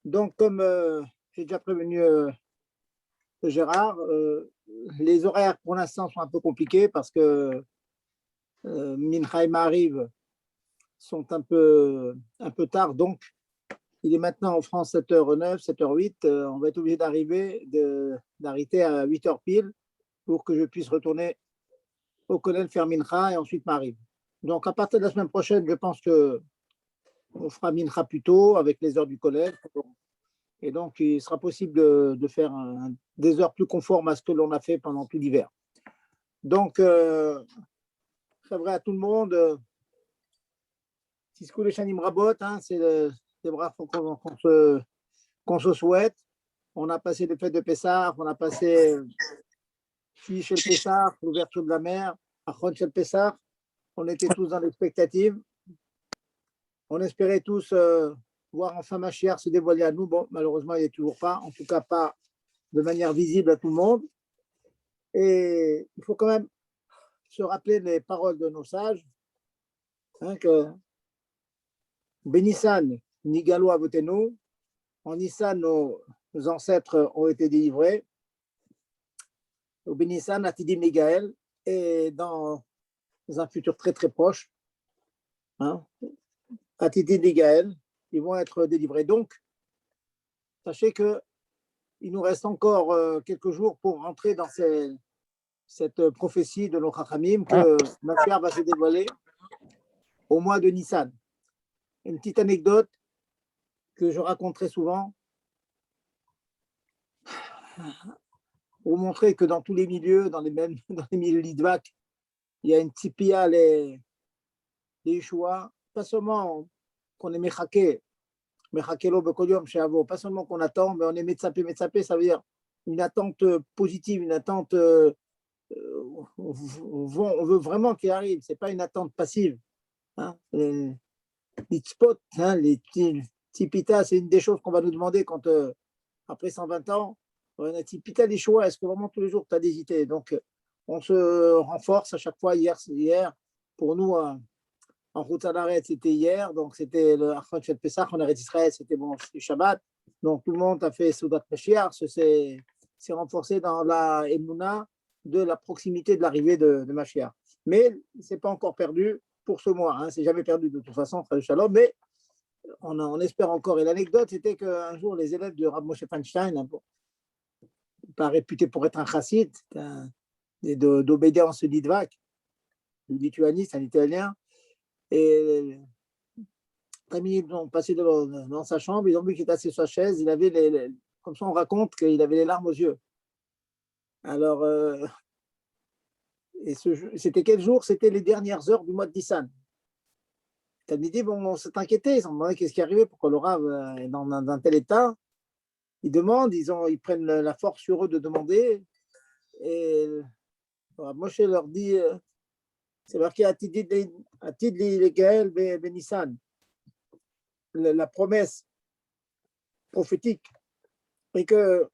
Donc, comme j'ai déjà prévenu Gérard, les horaires pour l'instant sont un peu compliqués parce que Mincha et Maariv sont un peu tard. Donc, il est maintenant en France 7h09, 7h08. On va être obligé d'arrêter à 8h pile pour que je puisse retourner au Kollel faire Mincha et ensuite Maariv. Donc, à partir de la semaine prochaine, je pense que on fera Mincha plus tôt avec les heures du Kollel. Et donc, il sera possible de faire des heures plus conformes à ce que l'on a fait pendant tout l'hiver. Donc, c'est vrai à tout le monde, si ce que les chanim rabot, c'est des bras qu'on se souhaite. On a passé les fêtes de Pessah, on a passé chez le Pessah, l'ouverture de la mer, Achon chez le Pessah. On était tous dans l'expectative. On espérait tous voir enfin Mashiach se dévoiler à nous. Bon, malheureusement, il n'est toujours pas, en tout cas pas de manière visible à tout le monde. Et il faut quand même se rappeler les paroles de nos sages, que Bénissan, Nigalo Avotenu, en Nissan, nos ancêtres ont été délivrés, au Bénissan, Atidim Nigaël, et dans un futur très très proche, Atidim Nigaël, ils vont être délivrés. Donc, sachez qu'il nous reste encore quelques jours pour rentrer dans cette prophétie de nos Chachamim que Mashiach va se dévoiler au mois de Nissan. Une petite anecdote que je raconte très souvent pour montrer que dans tous les milieux, dans les milieux Lidvak, il y a une tipia, les Yeshua, pas seulement qu'on est mechakelo bekolium chez Avo, pas seulement qu'on attend, mais on est metzapé, ça veut dire une attente positive, une attente, on veut vraiment qu'il arrive, c'est pas une attente passive. Les spots, les tipitas, c'est une des choses qu'on va nous demander quand, après 120 ans, on a tipita les choix, est-ce que vraiment tous les jours tu as des idées? Donc, on se renforce à chaque fois. Hier, pour nous, en route à l'arrêt, c'était hier, donc c'était le Achot Shel Pesach, en arrêt d'Israël, c'était bon, c'était Shabbat. Donc, tout le monde a fait Soudat Mashiach, s'est renforcé dans la Emouna de la proximité de l'arrivée de Mashiach. Mais ce n'est pas encore perdu pour ce mois, c'est jamais perdu de toute façon, Shalom, mais on espère encore. Et l'anecdote, c'était qu'un jour, les élèves de Rav Moshe Feinstein, pas réputé pour être un chassid, d'obédience d'Idvak, un lituaniste, un italien, et ils ont passé dans sa chambre, ils ont vu qu'il était assis sur sa chaise, il avait comme ça on raconte qu'il avait les larmes aux yeux. Alors, c'était quel jour? C'était les dernières heures du mois de Nissan. Talmidim, on s'est inquiété, ils ont demandé qu'est-ce qui arrivait, pourquoi le Rav est dans un tel état. Ils demandent, ils prennent la force sur eux de demander, et Moshe leur dit, c'est marqué Atid li Gaël Nissan, la promesse prophétique, et que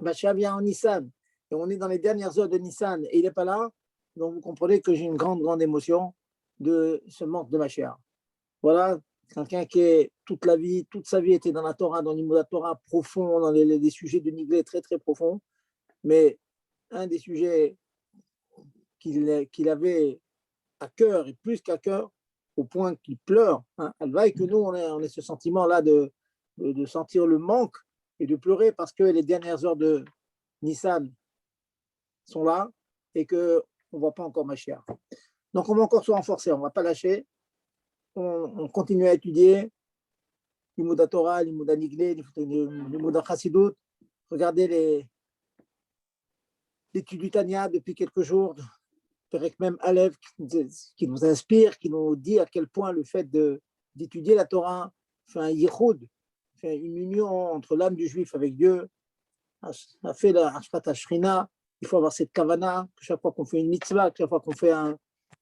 Mashiach vient en Nissan, et on est dans les dernières heures de Nissan, et il n'est pas là, donc vous comprenez que j'ai une grande, grande émotion de ce manque de Mashiach. Voilà, quelqu'un qui est toute sa vie était dans la Torah, dans l'Imoud Torah profond, dans les sujets de Niglé très, très profonds, mais un des sujets qu'il avait à cœur, et plus qu'à cœur, au point qu'il pleure. Alvaï que nous, on ait ce sentiment-là de sentir le manque et de pleurer parce que les dernières heures de Nissan sont là et qu'on ne voit pas encore Mashiach. Donc, on va encore se renforcer, on ne va pas lâcher. On continue à étudier l'Imoud Torah, l'Imoud Niglé, l'Imoud Chassidut. Regardez l'étude du Tanya depuis quelques jours, Perek même Aleph, qui nous inspire, qui nous dit à quel point le fait d'étudier la Torah fait un yichud, fait une union entre l'âme du juif avec Dieu, a fait la Ashrat Ashrina. Il faut avoir cette kavana, que chaque fois qu'on fait une mitzvah, chaque fois qu'on fait un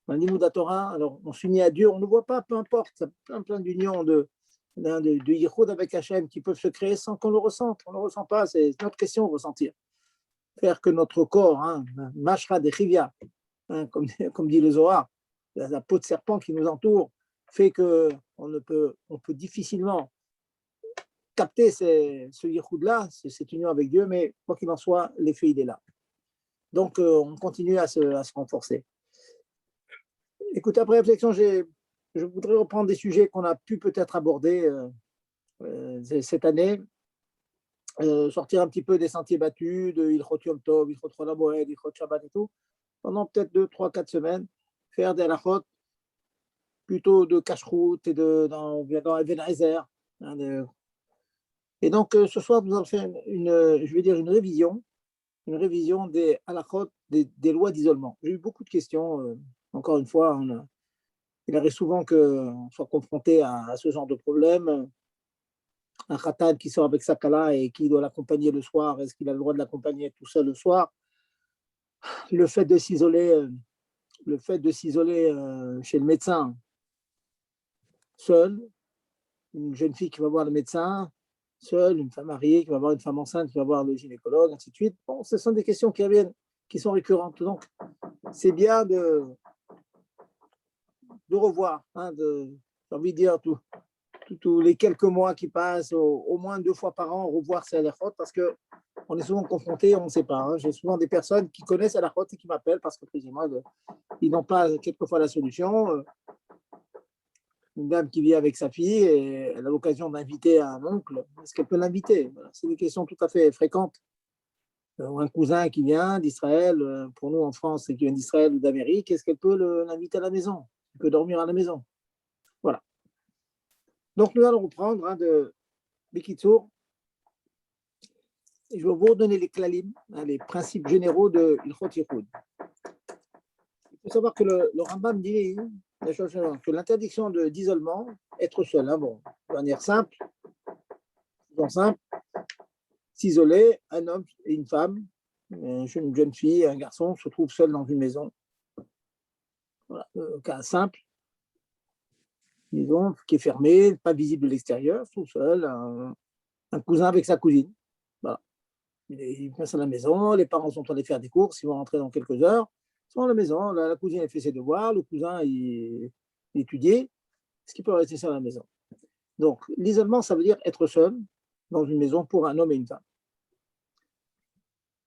limud Torah, alors on s'unit à Dieu, on ne voit pas, peu importe, il y a plein d'unions de yichud avec Hachem qui peuvent se créer sans qu'on le ressente. On ne le ressent pas, c'est notre question de ressentir. Faire que notre corps, mashra de chivia, comme dit le Zohar, la peau de serpent qui nous entoure fait qu'on peut difficilement capter ce yichoud-là, cette union avec Dieu, mais quoi qu'il en soit, l'effet, il est là. Donc, on continue à se renforcer. Écoute, après réflexion, je voudrais reprendre des sujets qu'on a pu peut-être aborder cette année, sortir un petit peu des sentiers battus, de Ilchot Yom Tov, Ilchot Chol HaMoed, Ilchot Shabbat et tout, pendant peut-être 2, 3, 4 semaines, faire des halachot plutôt de cache-route et dans Even Ezer. Et donc, ce soir, nous allons faire je vais dire une révision des halachot, des lois d'isolement. J'ai eu beaucoup de questions. Encore une fois, il arrive souvent qu'on soit confronté à ce genre de problème. Un khatan qui sort avec sa kala et qui doit l'accompagner le soir, est-ce qu'il a le droit de l'accompagner tout seul le soir? Le fait de s'isoler chez le médecin seul, une jeune fille qui va voir le médecin seule, une femme mariée qui va voir une femme enceinte qui va voir le gynécologue, ainsi de suite. Bon, ce sont des questions qui reviennent, qui sont récurrentes. Donc, c'est bien de revoir, j'ai envie de dire, tous les quelques mois qui passent, au moins 2 fois par an, revoir ces halachot, parce qu'on est souvent confronté, on ne sait pas. Hein. J'ai souvent des personnes qui connaissent halachot et qui m'appellent parce que, précisément, ils n'ont pas quelquefois la solution. Une dame qui vit avec sa fille et elle a l'occasion d'inviter un oncle, est-ce qu'elle peut l'inviter? Voilà, c'est des questions tout à fait fréquentes. Ou un cousin qui vient d'Israël, pour nous en France, qui vient d'Israël ou d'Amérique, est-ce qu'elle peut l'inviter à la maison? Il peut dormir à la maison. Voilà. Donc nous allons reprendre de Bikitsour. Je vais vous redonner les klalim, les principes généraux de Ilchot Yichud. Il faut savoir que le Rambam dit que l'interdiction d'isolement, être seul, bon, de manière simple, s'isoler, un homme et une femme, une jeune fille, un garçon se trouvent seuls dans une maison. Voilà, cas simple, maison qui est fermée, pas visible de l'extérieur, tout seul, un cousin avec sa cousine. Voilà. Il passe à la maison, les parents sont allés faire des courses, ils vont rentrer dans quelques heures. Ils sont à la maison, la cousine a fait ses devoirs, le cousin il étudiait, ce qui peut rester seul à la maison. Donc, l'isolement, ça veut dire être seul dans une maison pour un homme et une femme.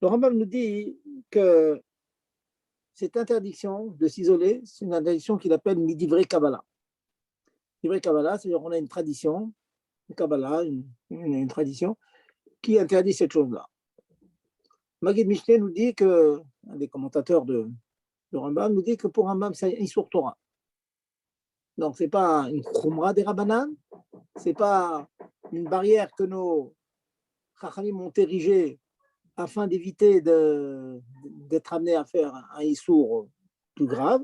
Le Rambam nous dit que cette interdiction de s'isoler, c'est une interdiction qu'il appelle Midivrei Kabbalah. Midivrei Kabbalah, c'est-à-dire qu'on a une tradition, une Kabbalah, une tradition qui interdit cette chose-là. Maggid Mishneh nous dit que, un des commentateurs de Rambam nous dit que pour Rambam, c'est un Issour Torah. Donc, ce n'est pas une Khumra des Rabbanan, ce n'est pas une barrière que nos Chachamim ont érigée afin d'éviter d'être amené à faire un Issour plus grave.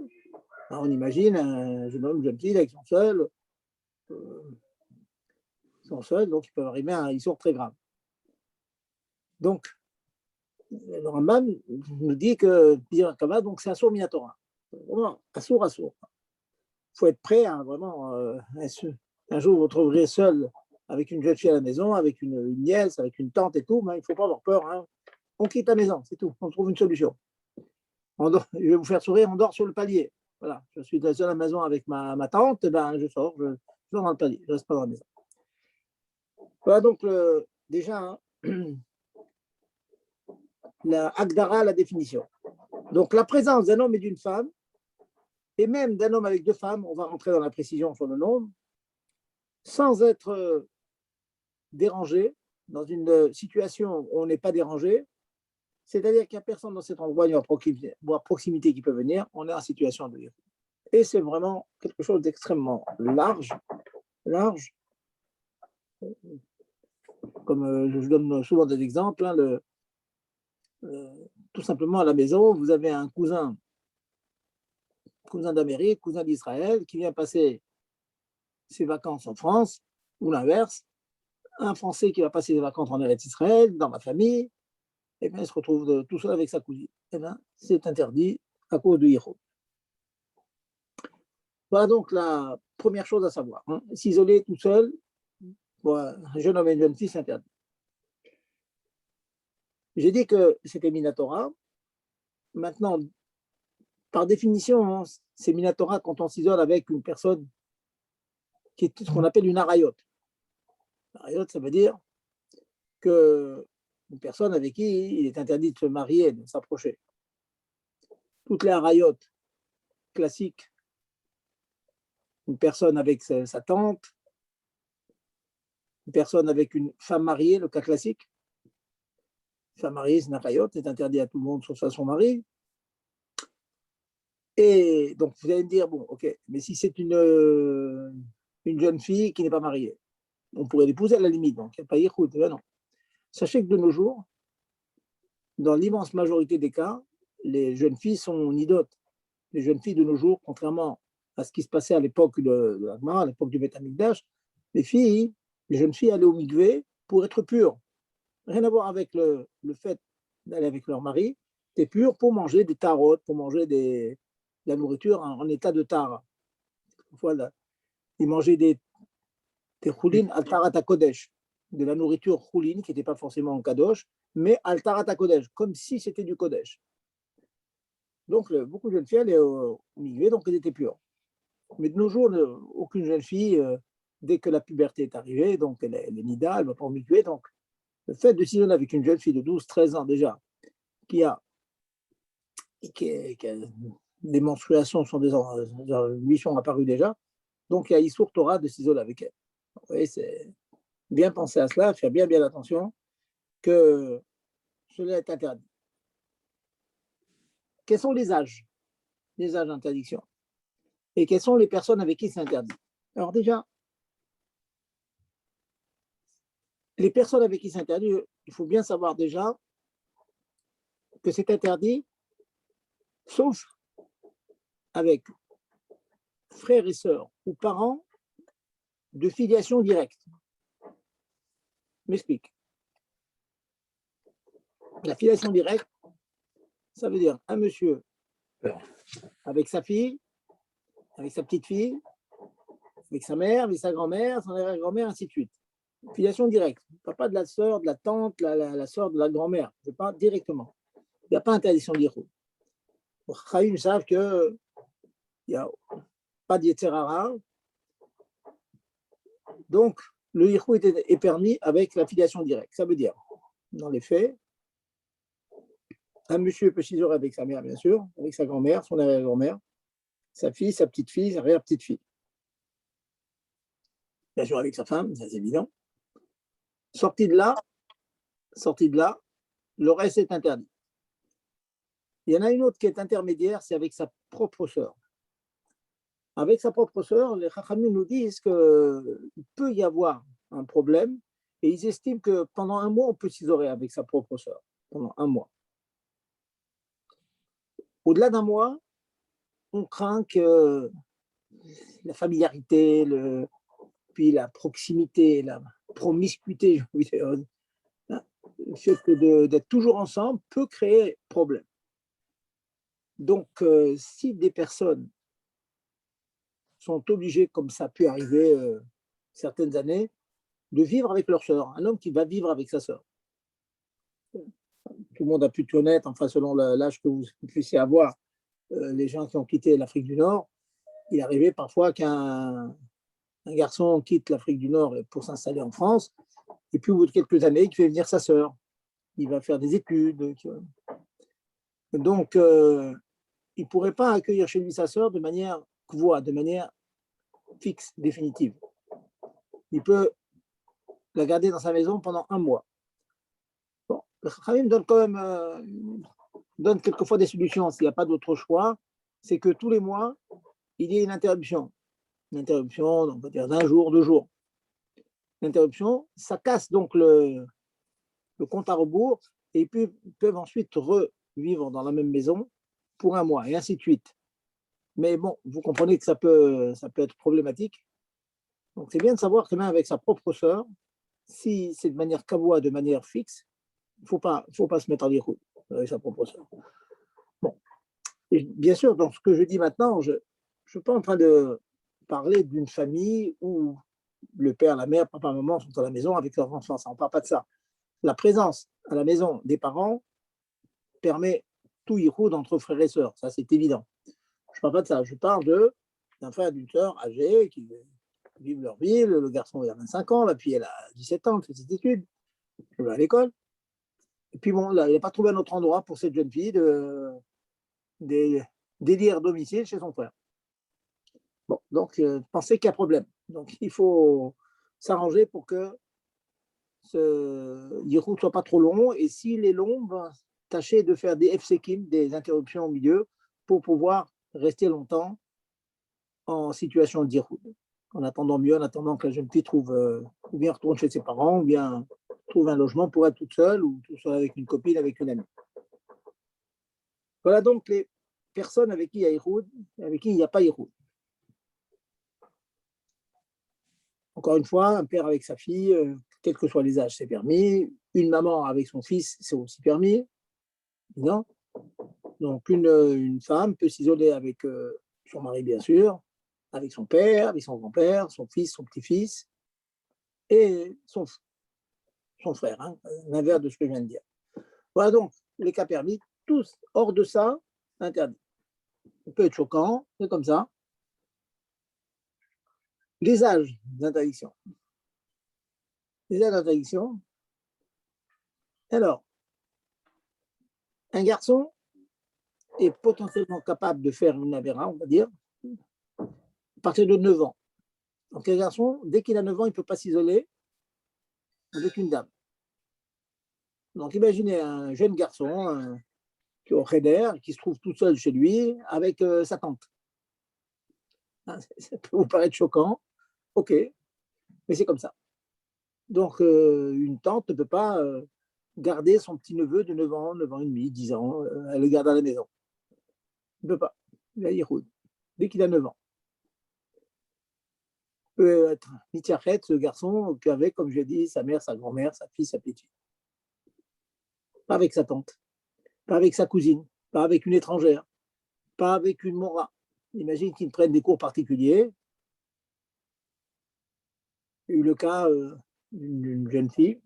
Alors, on imagine un jeune homme, une jeune fille, ils sont seuls, donc ils peuvent arriver à un Issour très grave. Donc, le Rambam nous dit que donc c'est Assour Minatora. Vraiment, Assour. Il faut être prêt à vraiment. Un jour, vous vous trouverez seul avec une jeune fille à la maison, avec une nièce, avec une tante et tout, mais il ne faut pas avoir peur. Hein. On quitte la maison, c'est tout. On trouve une solution. Je vais vous faire sourire, on dort sur le palier. Voilà, je suis seul à la maison avec ma tante, je sors dans le palier, je ne reste pas dans la maison. Voilà donc déjà la Agdara, la définition. Donc la présence d'un homme et d'une femme, et même d'un homme avec 2 femmes, on va rentrer dans la précision sur le nombre, sans être dérangé, dans une situation où on n'est pas dérangé, c'est-à-dire qu'il n'y a personne dans cet endroit, ni à proximité qui peut venir, on est en situation de yichud. Et c'est vraiment quelque chose d'extrêmement large, comme je donne souvent des exemples, tout simplement à la maison, vous avez un cousin d'Amérique, cousin d'Israël, qui vient passer ses vacances en France, ou l'inverse, un Français qui va passer des vacances en Eretz Israël, dans ma famille, et bien il se retrouve tout seul avec sa cousine. Et bien, c'est interdit à cause de Yichud. Voilà donc la première chose à savoir. Hein. S'isoler tout seul, un jeune homme et une jeune fille, c'est interdit. J'ai dit que c'était Minatora. Maintenant, par définition, hein, c'est Minatora quand on s'isole avec une personne qui est ce qu'on appelle une arayot. Arayot, ça veut dire que une personne avec qui il est interdit de se marier, de s'approcher. Toutes les arayot classiques, une personne avec sa tante, une personne avec une femme mariée, le cas classique. Une femme mariée, c'est une arayot, c'est interdit à tout le monde sauf à son mari. Et donc, vous allez me dire, bon, ok, mais si c'est une jeune fille qui n'est pas mariée, on pourrait l'épouser à la limite, donc il n'y a pas yichoud. Non. Sachez que de nos jours, dans l'immense majorité des cas, les jeunes filles sont nidotes. Les jeunes filles de nos jours, contrairement à ce qui se passait à l'époque de la Gemara, à l'époque du Beth Amikdash, les jeunes filles allaient au mikvé pour être pures. Rien à voir avec le fait d'aller avec leur mari. C'est pur pour manger des tarotes, pour manger de la nourriture en état de tara. Voilà. Ils mangeaient des choulines al tarat kodesh, de la nourriture chouline qui n'était pas forcément en kadosh, mais al tarat kodesh, comme si c'était du kodesh. Donc, beaucoup de jeunes filles allaient au mikvé, donc elles étaient pures. Mais de nos jours, aucune jeune fille, dès que la puberté est arrivée, donc elle est nida, elle ne va pas au mikvé. Donc, le fait de s'isoler avec une jeune fille de 12-13 ans déjà, qui a des menstruations, lui sont apparues déjà, donc il y a Issour Torah de s'isoler avec elle. Vous voyez, c'est bien penser à cela, faire bien attention que cela est interdit. Quels sont les âges d'interdiction? Et quelles sont les personnes avec qui c'est interdit? Alors déjà, les personnes avec qui c'est interdit, il faut bien savoir déjà que c'est interdit, sauf avec frères et sœurs ou parents de filiation directe. Je m'explique. La filiation directe, ça veut dire un monsieur avec sa fille, avec sa petite fille, avec sa mère, avec sa grand-mère, son arrière-grand-mère, ainsi de suite. Filiation directe. On ne parle pas de la sœur, de la tante, la sœur de la grand-mère. Je parle directement. Il n'y a pas interdiction d'Yéhou. Les Chaïm savent qu'il n'y a pas d'Yetzerara. Donc, le Yéhou est permis avec la filiation directe. Ça veut dire, dans les faits, un monsieur peut s'isoler avec sa mère, bien sûr, avec sa grand-mère, son arrière-grand-mère, sa fille, sa petite-fille, sa arrière-petite-fille. Bien sûr, avec sa femme, ça c'est évident. Sorti de là, le reste est interdit. Il y en a une autre qui est intermédiaire, c'est avec sa propre sœur. Avec sa propre sœur, les Chachamim nous disent qu'il peut y avoir un problème et ils estiment que pendant un mois, on peut s'isoler avec sa propre sœur. Pendant un mois. Au-delà d'un mois, on craint que la familiarité, puis la proximité, la promiscuité, le fait d'être toujours ensemble peut créer problème. Donc, si des personnes sont obligées, comme ça a pu arriver certaines années, de vivre avec leur sœur, un homme qui va vivre avec sa sœur. Tout le monde a pu être honnête, enfin selon l'âge que vous puissiez avoir, les gens qui ont quitté l'Afrique du Nord, il arrivait parfois qu'un garçon quitte l'Afrique du Nord pour s'installer en France, et puis au bout de quelques années, il fait venir sa sœur. Il va faire des études. Donc, il ne pourrait pas accueillir chez lui sa sœur de manière de manière fixe, définitive. Il peut la garder dans sa maison pendant un mois. Bon, le Khamim donne quand même donne quelquefois des solutions s'il n'y a pas d'autre choix, c'est que tous les mois, il y ait une interruption. Une interruption, on va dire d'un jour, 2 jours. L'interruption, ça casse donc le compte à rebours et ils peuvent ensuite revivre dans la même maison pour un mois et ainsi de suite. Mais bon, vous comprenez que ça peut être problématique. Donc c'est bien de savoir que même avec sa propre sœur, si c'est de manière kavoua, de manière fixe, il ne faut pas se mettre en déroute avec sa propre sœur. Bon. Et bien sûr, dans ce que je dis maintenant, je ne suis pas en train de parler d'une famille où le père, la mère, papa, maman sont à la maison avec leurs enfants. On ne parle pas de ça. La présence à la maison des parents permet tout yichoud entre frères et sœurs. Ça, c'est évident. Je ne parle pas de ça. Je parle d'un frère, d'une sœur âgée vivent leur vie. Le garçon il a 25 ans, la fille elle a 17 ans, elle fait ses études, elle va à l'école. Et puis bon, là, il n'a pas trouvé un autre endroit pour cette jeune fille d'élire domicile chez son frère. Bon, donc pensez qu'il y a problème. Donc il faut s'arranger pour que ce yiroud ne soit pas trop long. Et s'il est long, ben, tâchez de faire des FCKIM, des interruptions au milieu, pour pouvoir rester longtemps en situation d'yiroud. En attendant mieux, en attendant que la jeune fille trouve, ou bien retourne chez ses parents, ou bien trouve un logement pour être toute seule, ou tout seul avec une copine, avec une amie. Voilà donc les personnes avec qui il y a yiroud, avec qui il n'y a pas yiroud. Encore une fois, un père avec sa fille, quels que soient les âges, c'est permis. Une maman avec son fils, c'est aussi permis. Non. Donc, une femme peut s'isoler avec son mari, bien sûr, avec son père, avec son grand-père, son fils, son petit-fils, et son frère, hein, l'inverse de ce que je viens de dire. Voilà donc les cas permis, tous hors de ça, interdits. Ça peut être choquant, c'est comme ça. Les âges d'interdiction. Les âges d'interdiction. Alors, un garçon est potentiellement capable de faire une avéra, on va dire, à partir de 9 ans. Donc, un garçon, dès qu'il a 9 ans, il ne peut pas s'isoler avec une dame. Donc, imaginez un jeune garçon qui est au Cheder, qui se trouve tout seul chez lui avec sa tante. Ça peut vous paraître choquant, ok, mais c'est comme ça. Donc, une tante ne peut pas garder son petit neveu de 9 ans, 9 ans et demi, 10 ans, elle le garde à la maison. Il ne peut pas. Il a yiroud, dès qu'il a 9 ans. Il peut être mitzachet, ce garçon, qu'avec, comme je l'ai dit, sa mère, sa grand-mère, sa fille, sa petite. Pas avec sa tante, pas avec sa cousine, pas avec une étrangère, pas avec une mora. Imagine qu'ils prennent des cours particuliers. Il y a eu le cas d'une jeune fille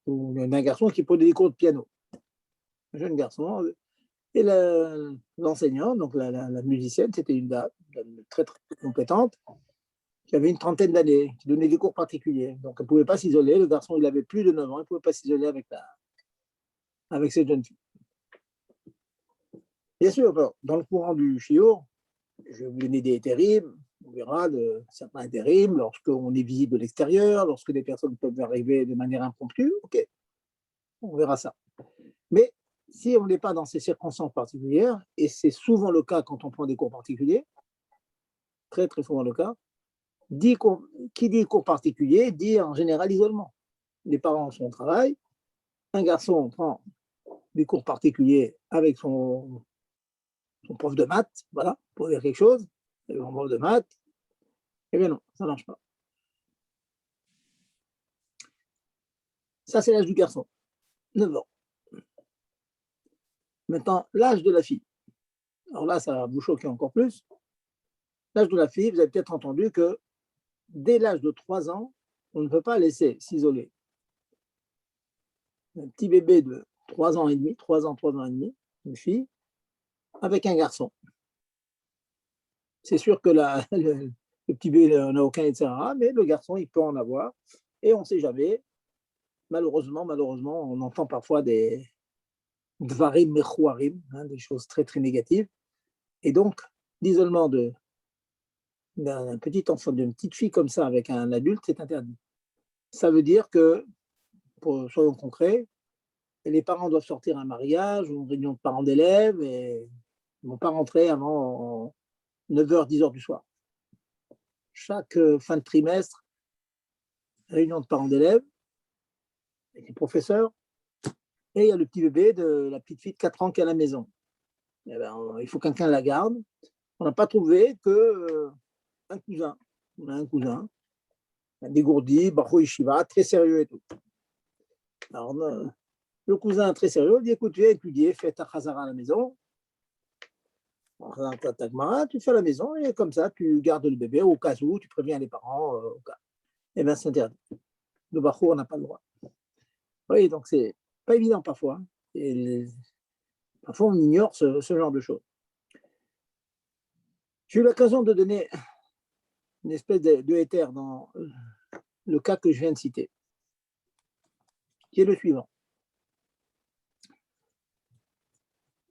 ou d'un garçon qui prenait des cours de piano. Un jeune garçon. Et l'enseignante, donc la musicienne, c'était une dame très, très compétente, qui avait une trentaine d'années, qui donnait des cours particuliers. Donc, elle ne pouvait pas s'isoler. Le garçon, il avait plus de 9 ans, il ne pouvait pas s'isoler avec cette jeune fille. Bien sûr, dans le courant du shiur, je vais vous donner des intérim, on verra de certains intérim, lorsqu'on est visible de l'extérieur, lorsque des personnes peuvent arriver de manière impromptue, ok, on verra ça. Mais si on n'est pas dans ces circonstances particulières, et c'est souvent le cas quand on prend des cours particuliers, très très souvent le cas, qui dit cours particulier dit en général isolement. Les parents sont au travail, un garçon prend des cours particuliers avec son prof de maths, voilà, pour dire quelque chose, son prof de maths, eh bien non, ça ne marche pas. Ça, c'est l'âge du garçon, 9 ans. Maintenant, l'âge de la fille. Alors là, ça va vous choquer encore plus. L'âge de la fille, vous avez peut-être entendu que dès l'âge de 3 ans, on ne peut pas laisser s'isoler un petit bébé de 3 ans et demi, 3 ans, 3 ans et demi, une fille, avec un garçon. C'est sûr que le petit bébé n'en a aucun, etc. Mais le garçon, il peut en avoir. Et on ne sait jamais. Malheureusement, on entend parfois des dvarim mechouarim, des choses très, très négatives. Et donc, l'isolement d'un petit enfant, d'une petite fille comme ça avec un adulte, c'est interdit. Ça veut dire que, soyons concrets, les parents doivent sortir à un mariage ou une réunion de parents d'élèves et ils ne vont pas rentrer avant 9h, 10h du soir. Chaque fin de trimestre, réunion de parents d'élèves, avec les professeurs, et il y a le petit bébé de la petite fille de 4 ans qui est à la maison. Eh ben, il faut que quelqu'un la garde. On n'a pas trouvé qu'un cousin. On a un cousin, un dégourdi, Baruch Yeshiva, très sérieux et tout. Alors, le cousin très sérieux dit écoute, viens étudier, fais ta chazara à la maison. Tu fais à la maison et comme ça, tu gardes le bébé au cas où, tu préviens les parents. Au cas. Eh bien, c'est interdit. Le Baruch, on n'a pas le droit. Oui, donc c'est pas évident parfois. Et parfois, on ignore ce genre de choses. J'ai eu l'occasion de donner une espèce de éther dans le cas que je viens de citer, qui est le suivant.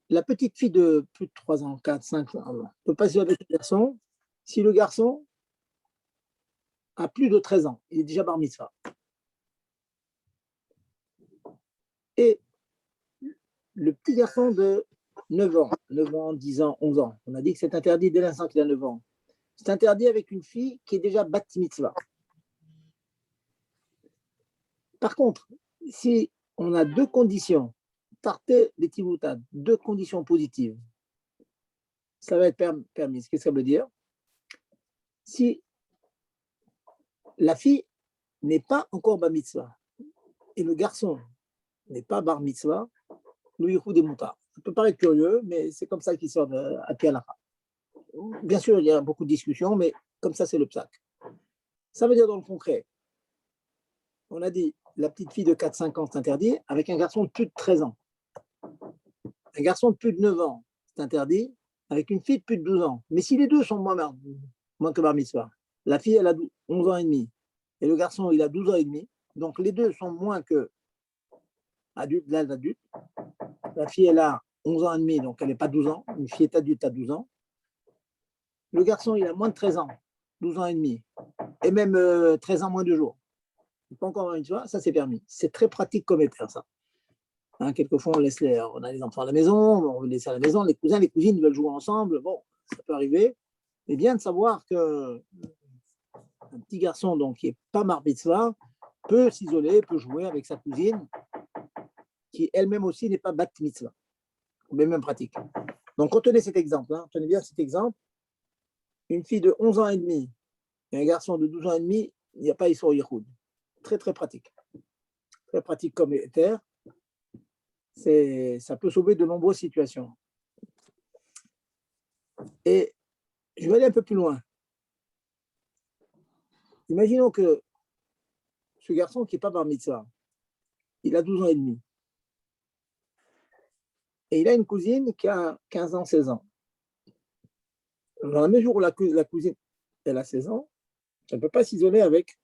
La petite fille de plus de 3 ans, 4, 5 ans, ne peut pas se avec le garçon si le garçon a plus de 13 ans, il est déjà bar mitzvah. Et le petit garçon de 9 ans, 10 ans, 11 ans, on a dit que c'est interdit dès l'instant qu'il a 9 ans. C'est interdit avec une fille qui est déjà bat mitzvah. Par contre, si on a deux conditions, tarté les tivoutad, deux conditions positives, ça va être permis. Qu'est-ce que ça veut dire? Si la fille n'est pas encore bar mitzvah et le garçon n'est pas bar mitzvah, le yichud des moutards. Ça peut paraître curieux, mais c'est comme ça qu'il sort à pied à la. Bien sûr, il y a beaucoup de discussions, mais comme ça, c'est le psaque. Ça veut dire dans le concret, on a dit la petite fille de 4-5 ans, c'est interdit, avec un garçon de plus de 13 ans. Un garçon de plus de 9 ans, c'est interdit, avec une fille de plus de 12 ans. Mais si les deux sont moins que bar mitzvah, la fille, elle a 11 ans et demi, et le garçon, il a 12 ans et demi, donc les deux sont moins que l'âge adulte. La fille, elle a 11 ans et demi, donc elle n'est pas 12 ans. Une fille est adulte à 12 ans. Le garçon, il a moins de 13 ans, 12 ans et demi, et même 13 ans moins de jours. Pas encore une fois, ça c'est permis. C'est très pratique comme éther, ça. Hein, quelquefois, on a les enfants à la maison, on veut laisser à la maison, les cousins, les cousines veulent jouer ensemble. Bon, ça peut arriver. Mais bien de savoir que un petit garçon donc, qui n'est pas bar mitzvah peut s'isoler, peut jouer avec sa cousine, qui elle-même aussi n'est pas bat mitzvah. Mais même pratique. Donc, retenez cet exemple. Hein, retenez bien cet exemple. Une fille de 11 ans et demi et un garçon de 12 ans et demi, il n'y a pas Issour Yichud. Très, très pratique. Très pratique comme éther. Ça peut sauver de nombreuses situations. Et je vais aller un peu plus loin. Imaginons que ce garçon qui n'est pas bar mitzvah, il a 12 ans et demi. Et il a une cousine qui a 15 ans, 16 ans. Dans la mesure où la cousine, elle a 16 ans, elle ne peut pas s'isoler avec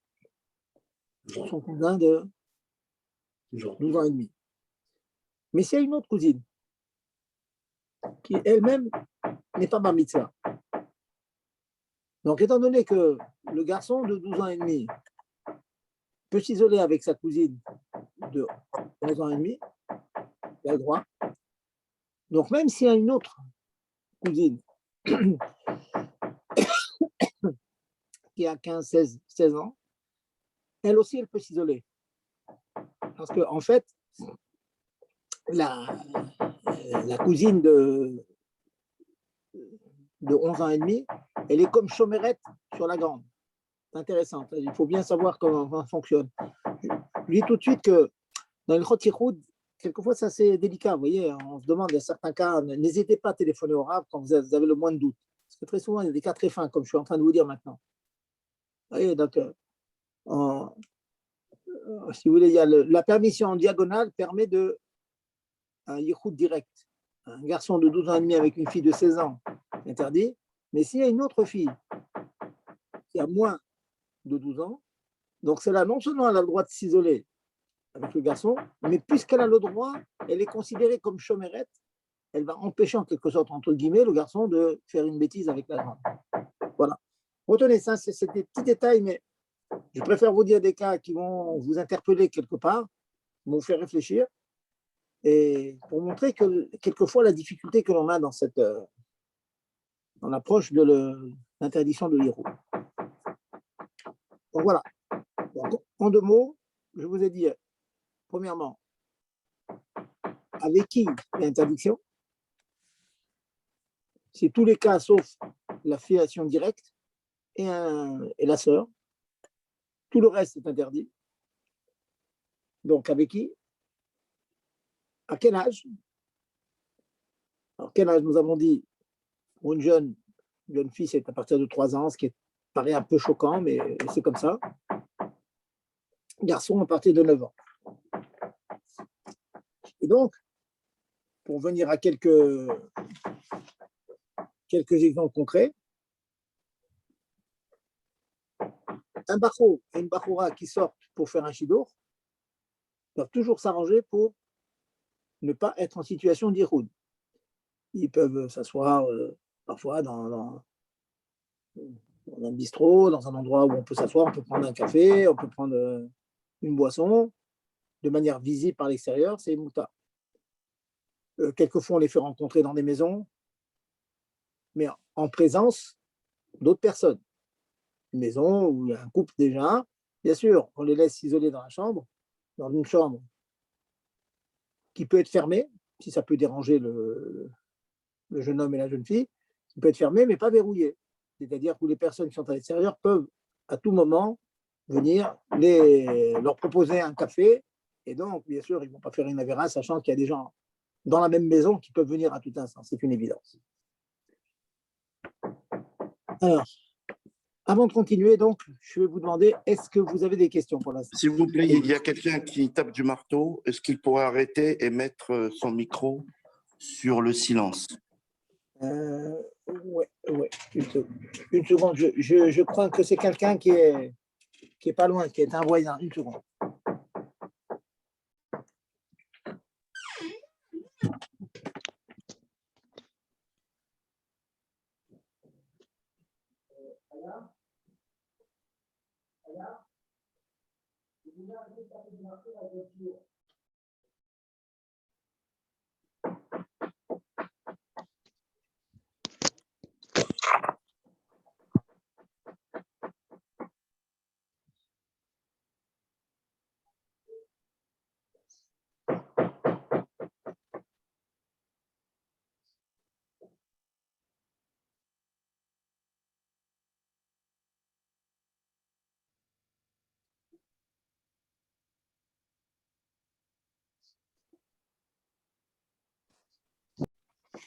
son cousin de 12 ans et demi. Mais s'il y a une autre cousine qui elle-même n'est pas bar mitzvah, donc étant donné que le garçon de 12 ans et demi peut s'isoler avec sa cousine de 11 ans et demi, il a le droit. Donc même s'il y a une autre cousine qui a 15, 16 ans, elle aussi, elle peut s'isoler. Parce qu'en en fait, la cousine de 11 ans et demi, elle est comme chômerette sur la grande. C'est intéressant. Il faut bien savoir comment ça fonctionne. Je dis tout de suite que dans le Khotiroud, quelquefois, c'est assez délicat. Vous voyez, on se demande, il y a certains cas, n'hésitez pas à téléphoner au RAB quand vous avez le moins de doute. Parce que très souvent, il y a des cas très fins, comme je suis en train de vous dire maintenant. Vous voyez, donc, si vous voulez, il y a la permission en diagonale permet un yichud direct. Un garçon de 12 ans et demi avec une fille de 16 ans, interdit. Mais s'il y a une autre fille qui a moins de 12 ans, donc celle-là, non seulement elle a le droit de s'isoler avec le garçon, mais puisqu'elle a le droit, elle est considérée comme chômerette, elle va empêcher en quelque sorte, entre guillemets, le garçon de faire une bêtise avec la grande. Voilà. Retenez ça, c'est des petits détails, mais je préfère vous dire des cas qui vont vous interpeller quelque part, vont vous faire réfléchir, et pour montrer que quelquefois la difficulté que l'on a dans l'approche de l'interdiction de l'Iro. Donc voilà. Donc, en deux mots, je vous ai dit, premièrement, avec qui l'interdiction? C'est tous les cas sauf la filiation directe et la sœur. Tout le reste est interdit. Donc avec qui? À quel âge? Alors quel âge nous avons dit pour une jeune fille, c'est à partir de 3 ans, ce qui paraît un peu choquant, mais c'est comme ça. Garçon à partir de 9 ans. Et donc, pour venir à quelques exemples concrets, un bachou et une bachoura qui sortent pour faire un shidour doivent toujours s'arranger pour ne pas être en situation d'Ihoud. Ils peuvent s'asseoir parfois dans un bistrot, dans un endroit où on peut s'asseoir, on peut prendre un café, on peut prendre une boisson, de manière visible par l'extérieur, c'est mouta. Quelquefois, on les fait rencontrer dans des maisons, mais en présence d'autres personnes. Une maison où il y a un couple déjà, bien sûr, on les laisse s'isoler dans la chambre, dans une chambre qui peut être fermée, si ça peut déranger le jeune homme et la jeune fille, qui peut être fermée, mais pas verrouillée. C'est-à-dire que les personnes qui sont à l'extérieur peuvent à tout moment venir leur proposer un café, et donc, bien sûr, ils ne vont pas faire une avéra, sachant qu'il y a des gens dans la même maison qui peuvent venir à tout instant, c'est une évidence. Alors, avant de continuer, donc, je vais vous demander, est-ce que vous avez des questions pour l'instant? S'il vous plaît, il y a quelqu'un qui tape du marteau. Est-ce qu'il pourrait arrêter et mettre son micro sur le silence? Ouais, une seconde. Je crois que c'est quelqu'un qui est pas loin, qui est un voisin. Une seconde.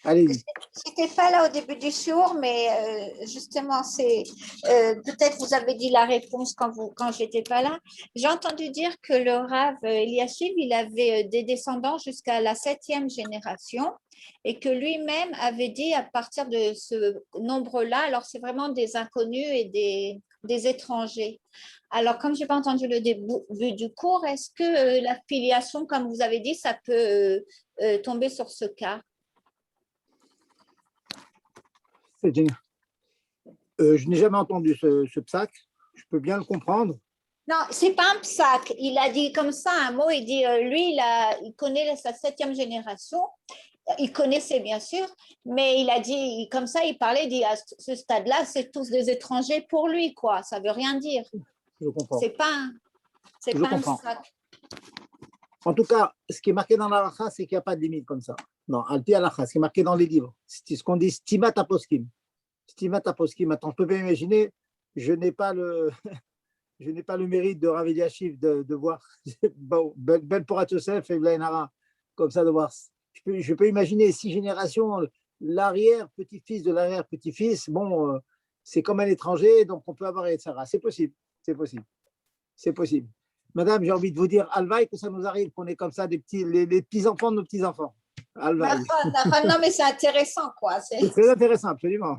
Allez-y. J'étais pas là au début du jour, mais justement, c'est peut-être vous avez dit la réponse quand j'étais pas là. J'ai entendu dire que le Rav Eliashiv, il avait des descendants jusqu'à la 7e génération et que lui-même avait dit à partir de ce nombre-là, alors c'est vraiment des inconnus et des étrangers. Alors, comme je n'ai pas entendu le début du cours, est-ce que la filiation, comme vous avez dit, ça peut tomber sur ce cas? Je n'ai jamais entendu ce psaque. Je peux bien le comprendre. Non, c'est pas un psaque. Il a dit comme ça un mot. Il dit, lui, il connaît sa 7e génération. Il connaissait bien sûr, mais il a dit comme ça. Il parlait, il dit à ce stade-là, c'est tous des étrangers pour lui, quoi. Ça veut rien dire. Je comprends. C'est pas un psaque. En tout cas, ce qui est marqué dans l'alakha, c'est qu'il n'y a pas de limite comme ça. Non, alti alakha, ce qui est marqué dans les livres, c'est ce qu'on dit stimat aposkim. Stimat aposkim. Attends, je peux bien imaginer, je n'ai pas le mérite de Rav Eliashiv de voir Ben Porat Yosef et Blainara comme ça, de voir. Je peux imaginer 6 générations, l'arrière-petit-fils de l'arrière-petit-fils, bon, c'est comme un étranger, donc on peut avoir Yetzara. C'est possible, c'est possible, c'est possible. Madame, j'ai envie de vous dire, Alvaï, que ça nous arrive, qu'on est comme ça, les petits-enfants de nos petits-enfants. Alvaï. Non, mais c'est intéressant, quoi. C'est très intéressant, absolument.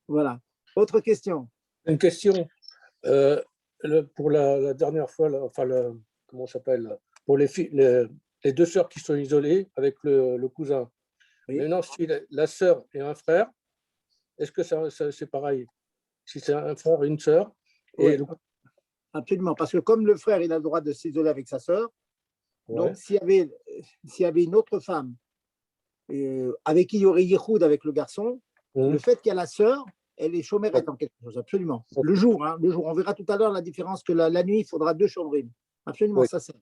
Voilà. Autre question. Une question. Pour la dernière fois, comment ça s'appelle? Pour les deux sœurs qui sont isolées avec le cousin. Oui. Maintenant, si la sœur et un frère, est-ce que ça c'est pareil? Si c'est un frère et une sœur, Oui. Absolument, parce que comme le frère, il a le droit de s'isoler avec sa sœur, donc s'il y avait une autre femme avec qui il y aurait Yichoud avec le garçon, le fait qu'il y a la sœur, elle est chomérette en quelque chose, absolument. Le jour, on verra tout à l'heure la différence que la nuit, il faudra 2 chomrim. Absolument, ça c'est.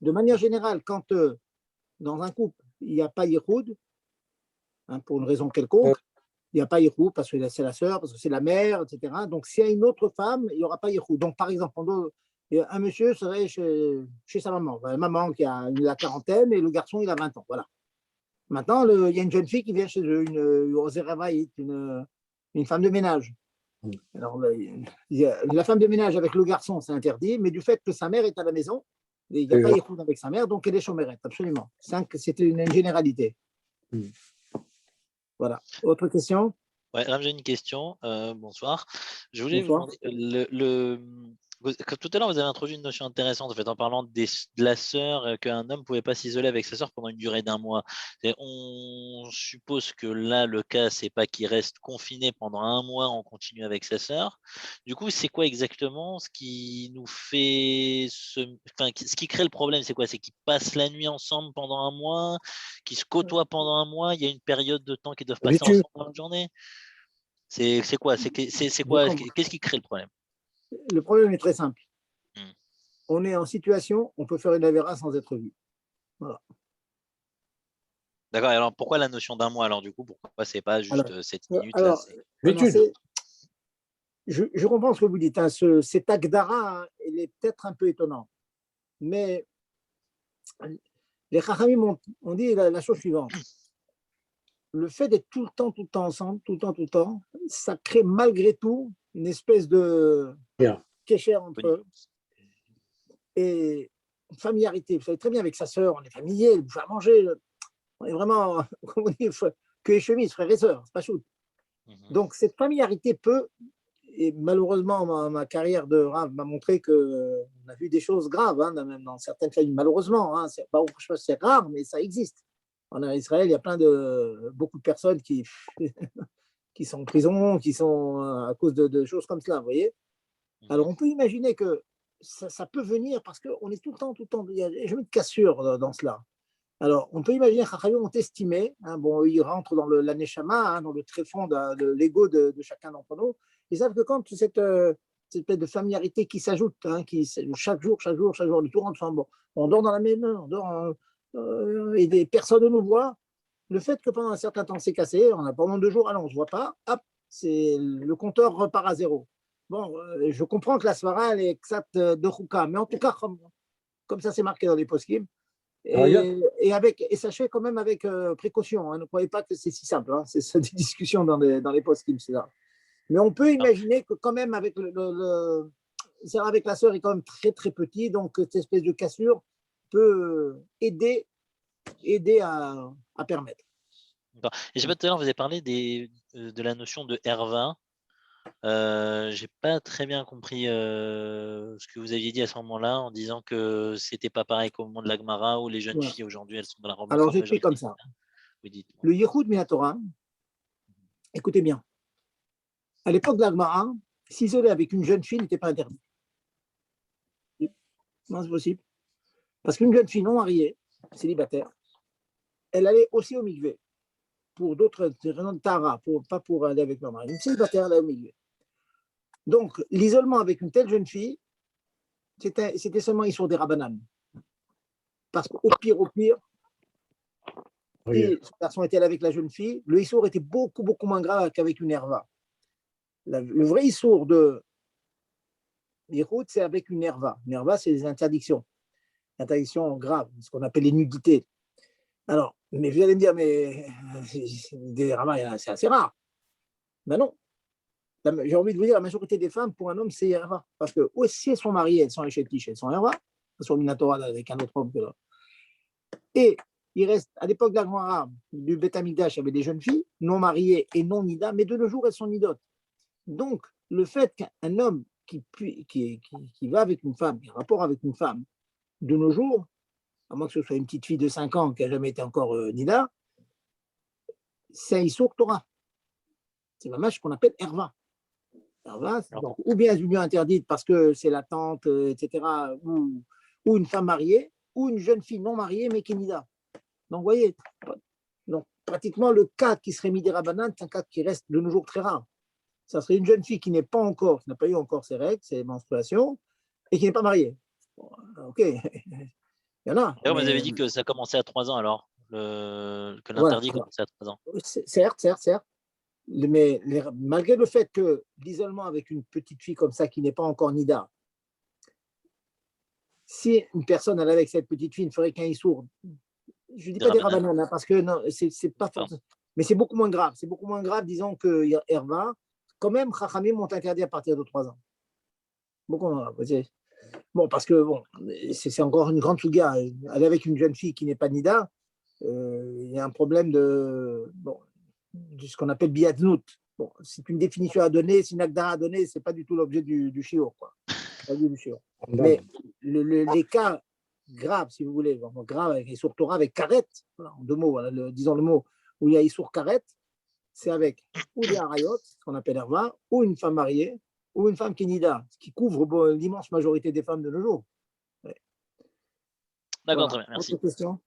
De manière générale, quand dans un couple, il n'y a pas Yichoud, pour une raison quelconque, il n'y a pas Yichoud parce que c'est la sœur, parce que c'est la mère, etc. Donc, s'il y a une autre femme, il n'y aura pas Yichoud. Donc, par exemple, un monsieur serait chez sa maman. La maman qui a la quarantaine et le garçon, il a 20 ans. Voilà. Maintenant, il y a une jeune fille qui vient chez eux, une femme de ménage. Alors, la femme de ménage avec le garçon, c'est interdit, mais du fait que sa mère est à la maison, il n'y a pas Yichoud avec sa mère, donc elle est chomérette, absolument. C'était une généralité. Voilà. Autre question? Ouais, Ram, j'ai une question. Bonsoir. Je voulais vous Bonsoir. demander, comme tout à l'heure, vous avez introduit une notion intéressante en fait, en parlant de la sœur, qu'un homme ne pouvait pas s'isoler avec sa sœur pendant une durée d'un mois. Et on suppose que là, le cas, c'est pas qu'il reste confiné pendant un mois en continu avec sa sœur. Du coup, c'est quoi exactement ce qui nous fait ce qui crée le problème, c'est quoi? C'est qu'ils passent la nuit ensemble pendant un mois, qu'ils se côtoient pendant un mois, il y a une période de temps qu'ils doivent passer Habitude. ensemble dans la journée? C'est quoi? C'est Je quoi? comprends. Qu'est-ce qui crée le problème? Le problème est très simple. Hmm. On est en situation, on peut faire une avéra sans être vu. Voilà. D'accord. Alors pourquoi la notion d'un mois alors du coup? Pourquoi c'est pas juste Alors, 7 minutes là? alors je comprends ce que vous dites. Hein, cet Agdara, il est peut-être un peu étonnant. Mais les Chachamim ont dit la chose suivante. Le fait d'être tout le temps ensemble, tout le temps, ça crée malgré tout une espèce de Bien. kécher entre eux et une familiarité. Vous savez très bien, avec sa sœur, on est familier, elle bouffe à manger. On est vraiment, comme on dit, que les chemises, frères et sœurs, c'est pas shoot. Donc cette familiarité peut, et malheureusement, ma carrière de Rav m'a montré qu'on a vu des choses graves, hein, même dans certaines familles, malheureusement. Hein, c'est pas, je pense que c'est rare, mais ça existe. En Israël, il y a beaucoup de personnes qui sont en prison, qui sont à cause de choses comme cela, vous voyez. Alors, on peut imaginer que ça peut venir parce qu'on est tout le temps, il y a jamais de cassure dans cela. Alors, on peut imaginer que Chachamim ont estimé, hein, bon, ils rentrent dans l'aneshama, hein, dans le tréfonds de l'ego de chacun d'entre nous. Ils savent que quand cette espèce de familiarité qui s'ajoute, hein, chaque jour, on est tout ensemble, bon, on dort dans la même heure, on dort, et des personnes nous voient. Le fait que pendant un certain temps c'est cassé, on a pendant 2 jours, alors on ne se voit pas, hop, le compteur repart à zéro. Bon, je comprends que la svara elle est exacte de Chouka, mais en tout cas, comme ça c'est marqué dans les poskim, et sachez quand même avec précaution, hein, ne croyez pas que c'est si simple, hein, c'est des discussions dans les poskim, c'est là. Mais on peut imaginer que quand même avec avec la sœur est quand même très très petit, donc cette espèce de cassure peut aider à permettre. Et je sais pas, tout à l'heure, vous avez parlé de la notion de R20. J'ai pas très bien compris ce que vous aviez dit à ce moment-là en disant que c'était pas pareil qu'au moment de la Gemara où les jeunes filles aujourd'hui elles sont dans la grande Alors j'explique majorité. comme ça. Oui, dites-moi. Le Yehoud Minatora, écoutez bien, à l'époque de la Gemara, s'isoler avec une jeune fille n'était pas interdit. Non, c'est possible. Parce qu'une jeune fille non mariée, célibataire, elle allait aussi au mikvé pour d'autres raisons de tara, pas pour aller avec leur mari. Une célibataire, elle allait au mikvé. Donc, l'isolement avec une telle jeune fille, c'était seulement Issour des Rabbanan. Parce qu'au pire, si ce garçon était avec la jeune fille, le Issour était beaucoup, beaucoup moins grave qu'avec une herva. Le vrai Issour de Yehoud, c'est avec une herva. Une herva, c'est des interdictions. Interdictions graves, ce qu'on appelle les nudités. Alors, mais vous allez me dire, mais des rabbins, c'est assez rare. Ben non. J'ai envie de vous dire, la majorité des femmes, pour un homme, c'est Herva. Parce que si elles sont mariées, elles sont échétiches, elles sont Herva, elles sont Minatora avec un autre homme que là. Et il reste, à l'époque de la du Beth Amikdash, il y avait des jeunes filles non mariées et non nida, mais de nos jours, elles sont nidotes. Donc, le fait qu'un homme qui va avec une femme, qui a un rapport avec une femme, de nos jours, à moins que ce soit une petite fille de 5 ans qui n'a jamais été encore nida, c'est un Issour Torah. C'est ma ce qu'on appelle Herva. Herva, donc, ou bien une union interdite parce que c'est la tante, etc., ou une femme mariée, ou une jeune fille non mariée mais qui est nida. Donc, vous voyez, donc, pratiquement le cas qui serait mis des rabbanan, c'est un cas qui reste de nos jours très rare. Ça serait une jeune fille qui n'a pas eu encore ses règles, ses menstruations, et qui n'est pas mariée. Bon, ok, il y en a. D'ailleurs, vous avez dit que ça commençait à 3 ans alors, que l'interdit commençait à 3 ans. Certes. Mais malgré le fait que l'isolement avec une petite fille comme ça qui n'est pas encore nida, si une personne elle avec cette petite fille ne ferait qu'un issour, je ne dis pas des rabbanan, hein, parce que non, c'est pas forcément, mais c'est beaucoup moins grave. C'est beaucoup moins grave, disons que Herva, quand même, Chachamim m'ont interdit à partir de 3 ans. Beaucoup moins grave. Bon, parce que bon, c'est encore une grande souga. Aller avec une jeune fille qui n'est pas nida, il y a un problème de ce qu'on appelle biadnout. bon, c'est une définition à donner, c'est une agdara à donner, ce n'est pas du tout l'objet du shiur, quoi. Pas du shiur. Mais les cas graves, si vous voulez, vraiment graves, avec Issour Torah, avec karet, voilà, en 2 mots, voilà, disons le mot où il y a Issour karet, c'est avec ou des harayot, ce qu'on appelle herva, ou une femme mariée, ou une femme qui est nida, ce qui couvre l'immense majorité des femmes de nos jours. Ouais. D'accord, Voilà. très bien, merci. Autre question?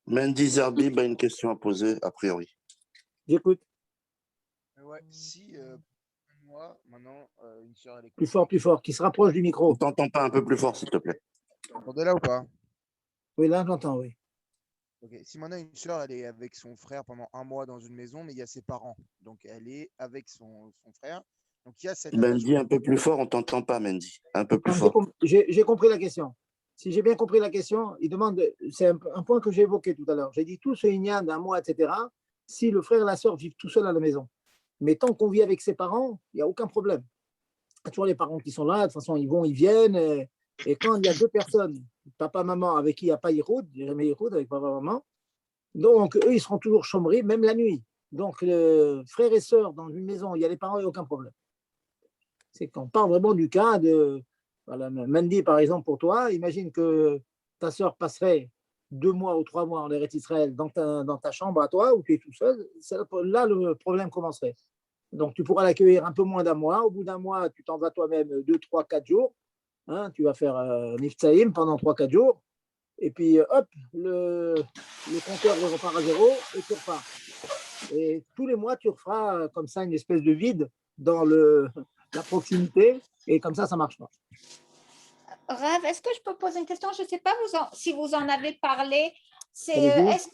Mendy Zerbib a une question à poser, a priori. J'écoute. Ouais, si moi, maintenant, une sœur, elle est Plus fort, qui se rapproche du On micro. t'entend pas un peu plus fort, s'il te plaît. Vous entendez là ou pas? Oui, là, j'entends, oui. Ok. Si maintenant une sœur, elle est avec son frère pendant 1 mois dans une maison, mais il y a ses parents. Donc elle est avec son frère. Donc il y a cet Mendy, un attachement. peu plus fort, on t'entend pas, Mendy. Un peu plus Non, fort. j'ai compris la question. Si j'ai bien compris la question, il demande, c'est un point que j'ai évoqué tout à l'heure. J'ai dit tout ce ignan d'un mois, etc., si le frère et la sœur vivent tout seuls à la maison. Mais tant qu'on vit avec ses parents, il n'y a aucun problème. Il y a toujours les parents qui sont là, de toute façon, ils vont, ils viennent. Et quand il y a 2 personnes, papa, maman, avec qui il n'y a pas Yiroud, il n'y a jamais Yiroud avec papa, maman, donc eux, ils seront toujours chômeries, même la nuit. Donc, frère et sœur dans une maison, il y a les parents, il n'y a aucun problème. C'est qu'on parle vraiment du cas de. Voilà, Mandy, par exemple, pour toi, imagine que ta sœur passerait 2 mois ou 3 mois en Eretz Israël dans ta chambre à toi, où tu es tout seul. Là, le problème commencerait. Donc, tu pourras l'accueillir un peu moins d'1 mois. Au bout d'1 mois, tu t'en vas toi-même 2, 3, 4 jours. Hein, tu vas faire Niftaïm pendant 3, 4 jours. Et puis, hop, le compteur repart à 0 et tu repars. Et tous les mois, tu referas comme ça une espèce de vide dans la proximité. Et comme ça marche pas. Rav, est-ce que je peux poser une question? Je ne sais pas si vous en avez parlé. Allez-y. Est-ce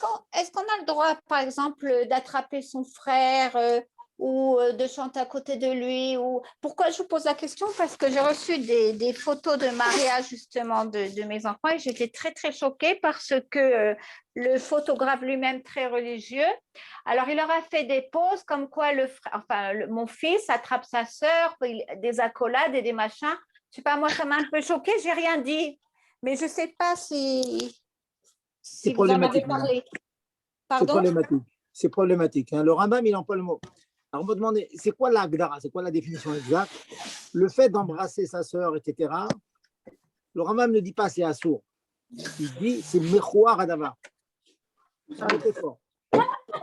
qu'on a le droit, par exemple, d'attraper son frère ou de chanter à côté de lui Pourquoi je vous pose la question? Parce que j'ai reçu des photos de mariage justement de mes enfants et j'étais très, très choquée parce que le photographe lui-même, très religieux, alors il leur a fait des poses comme quoi mon fils attrape sa sœur, des accolades et des machins. Je sais pas, moi, ça m'a un peu choquée, j'ai rien dit. Mais je ne sais pas si vous en avez parlé. C'est problématique. C'est problématique. Hein. Le Rambam, il emploie le mot. Alors, on me demandait, c'est quoi l'agdara? C'est quoi la définition exacte? Le fait d'embrasser sa sœur, etc. Le Rambam ne dit pas c'est assourd. Il dit c'est mechouar adava. C'est très fort.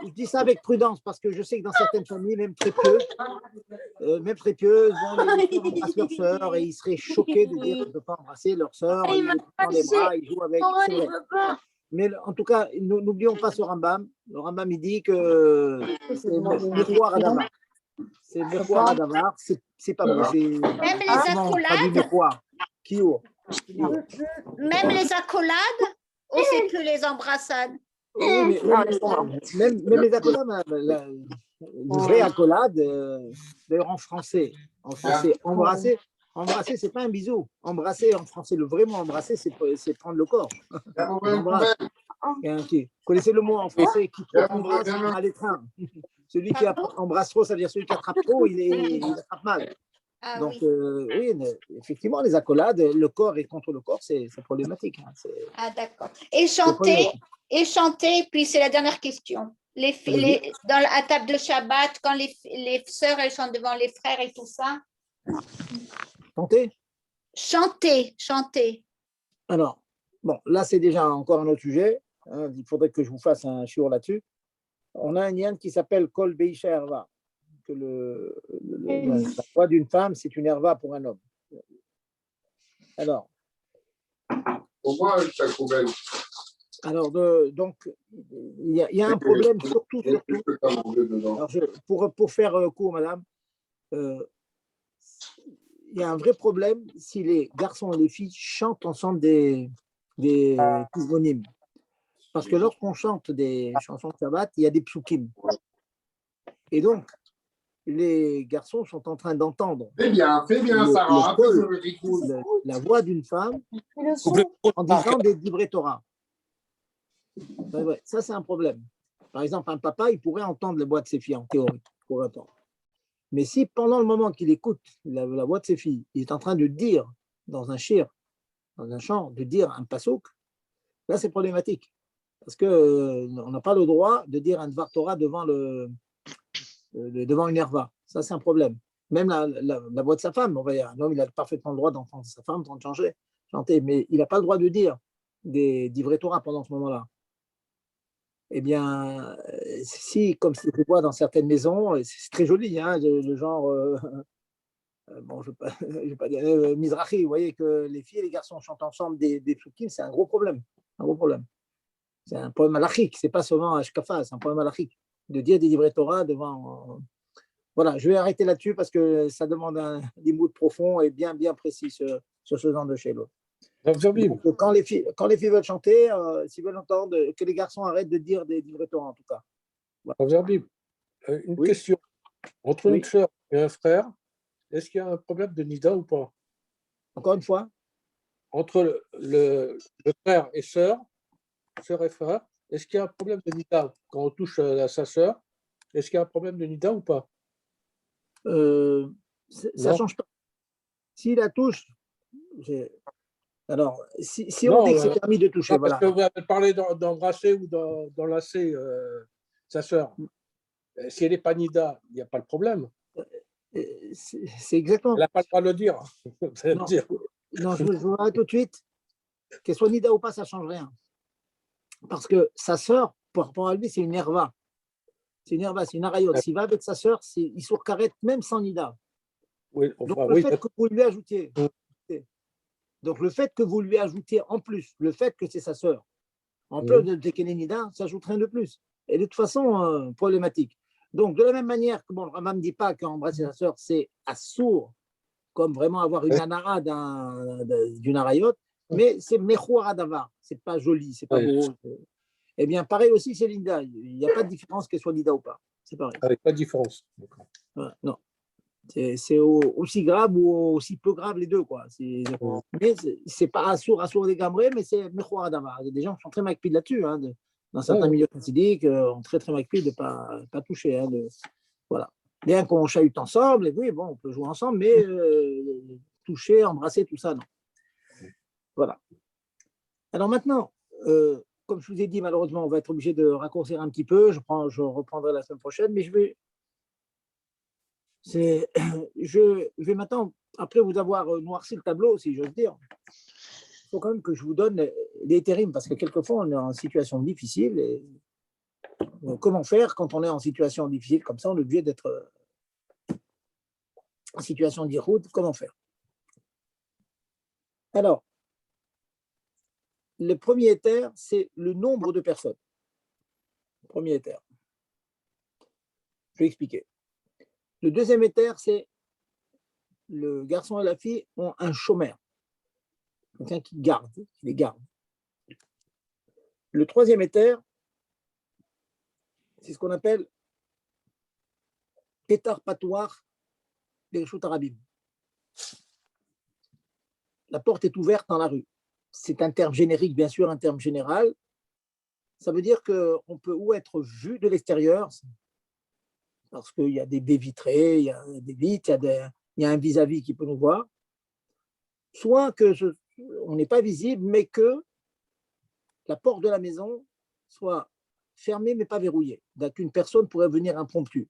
Je dis ça avec prudence parce que je sais que dans certaines familles, même très pieuses, les embrassent leur sœur et ils seraient choqués de dire qu'ils ne peuvent pas embrasser leur sœur, ils les prennent dans les bras, ils jouent avec. C'est vrai. Mais en tout cas, n'oublions pas ce Rambam. Le Rambam, il dit que c'est Mechouar Adavar. C'est Mechouar Adavar, c'est pas bon. Même les accolades Même les accolades ou c'est que les embrassades? Oui, mais même les accolades, une vraie accolade, d'ailleurs en français, embrasser, c'est pas un bisou. Embrasser en français, le vrai mot embrasser, c'est prendre le corps. Vous connaissez le mot en français qui embrasse à l'étreint. Celui qui embrasse trop, ça veut dire celui qui attrape trop, il attrape mal. Ah, donc, oui, effectivement, les accolades, le corps et contre le corps, c'est problématique. Hein, ah, d'accord. Et chanter, puis c'est la dernière question. Dans la table de Shabbat, quand les sœurs, elles chantent devant les frères et tout ça. Chanter. Alors, bon, là, c'est déjà encore un autre sujet. Hein, il faudrait que je vous fasse un shiur là-dessus. On a un lien qui s'appelle Kol Beisha Herva, que la voix d'une femme, c'est une herva pour un homme. Alors, donc, il y a un problème surtout. Alors, pour faire court, madame, il y a un vrai problème si les garçons et les filles chantent ensemble des pizmonymes. Parce que lorsqu'on chante des chansons de Shabbat, il y a des psukim. Et donc, les garçons sont en train d'entendre Sarah, la voix d'une femme en disant des divrei Torah. Ça, c'est un problème. Par exemple, un papa, il pourrait entendre la voix de ses filles en théorie. Mais si pendant le moment qu'il écoute la voix de ses filles, il est en train de dire dans un shir, dans un chant, de dire un pasouk, là, c'est problématique. Parce qu'on n'a pas le droit de dire un Dvar Torah devant devant une herva. Ça, c'est un problème. Même la voix de sa femme, un homme, il a parfaitement le droit d'entendre sa femme, d'entendre chanter, mais il n'a pas le droit de dire des divrei Torah pendant ce moment-là. Eh bien, si, comme c'est le voit dans certaines maisons, c'est très joli, hein, le genre, bon, je ne vais pas dire Mizrahi, vous voyez que les filles et les garçons chantent ensemble des psukim, c'est un gros problème. Un gros problème. C'est un problème halachique, ce n'est pas seulement un shkafa, c'est un problème halachique de dire des divrei Torah devant. Voilà, je vais arrêter là-dessus parce que ça demande un limoud profond et bien précis sur ce genre de chélo. Donc, quand les filles veulent chanter, s'ils veulent entendre, que les garçons arrêtent de dire des divrei Torah en tout cas. Voilà. Une question. Entre une sœur et un frère, est-ce qu'il y a un problème de nida ou pas? Encore une fois? Entre le frère et sœur et frère, est-ce qu'il y a un problème de nida quand on touche à sa sœur? Est-ce qu'il y a un problème de nida ou pas? Ça ne change pas. S'il la touche, alors, si on dit que c'est permis de toucher, parce que vous avez parlé d'embrasser ou d'enlacer sa sœur. Si elle n'est pas nida, il n'y a pas de problème. C'est exactement. Elle n'a pas le droit de le dire. Non, je vous arrête tout de suite. Qu'elle soit nida ou pas, ça ne change rien. Parce que sa sœur, pour rapport à lui, c'est une herva. C'est une herva, c'est une arayot. S'il va avec sa sœur, il sourd-carrette même sans nida. Oui, donc, le fait que vous lui ajoutiez, donc le fait que vous lui ajoutiez en plus, le fait que c'est sa sœur, en plus de Tekene Nida, ça ajoute rien de plus. Et de toute façon, problématique. Donc, de la même manière que le Rambam ne dit pas qu'embrasser sa sœur, c'est assourd, comme vraiment avoir une anara d'une arayot, mais c'est mechouara davar, c'est pas joli, c'est pas beau. Eh bien, pareil aussi, c'est Linda. Il n'y a pas de différence qu'elle soit Nida ou pas. C'est pareil. Avec pas de différence. Non. C'est aussi grave ou aussi peu grave les deux, quoi. Mais c'est pas assourd des gambrés, mais c'est mechouara davar. Il y a des gens qui sont très macpides là-dessus, hein, dans certains milieux chassidiques, on très macpides de ne pas toucher. Hein, voilà. Bien qu'on chahute ensemble, et oui, bon, on peut jouer ensemble, mais toucher, embrasser, tout ça, non. Voilà. Alors maintenant, comme je vous ai dit, malheureusement, on va être obligé de raccourcir un petit peu. Je reprendrai la semaine prochaine, mais je vais maintenant, après vous avoir noirci le tableau, si j'ose dire, il faut quand même que je vous donne des térimes, parce que quelquefois, on est en situation difficile. Et comment faire quand on est en situation difficile comme ça, on est obligé d'être en situation d'irroute, comment faire? Alors, le premier éther, c'est le nombre de personnes. Le premier éther. Je vais expliquer. Le deuxième éther, c'est le garçon et la fille ont un chômeur, quelqu'un qui les garde. Le troisième éther, c'est ce qu'on appelle pétar patoir des Rishut Arabim. La porte est ouverte dans la rue. C'est un terme générique, bien sûr, un terme général. Ça veut dire qu'on peut ou être vu de l'extérieur, parce qu'il y a des baies vitrées, il y a des vitres, il y a un vis-à-vis qui peut nous voir, soit on n'est pas visible, mais que la porte de la maison soit fermée mais pas verrouillée. Donc une personne pourrait venir impromptue.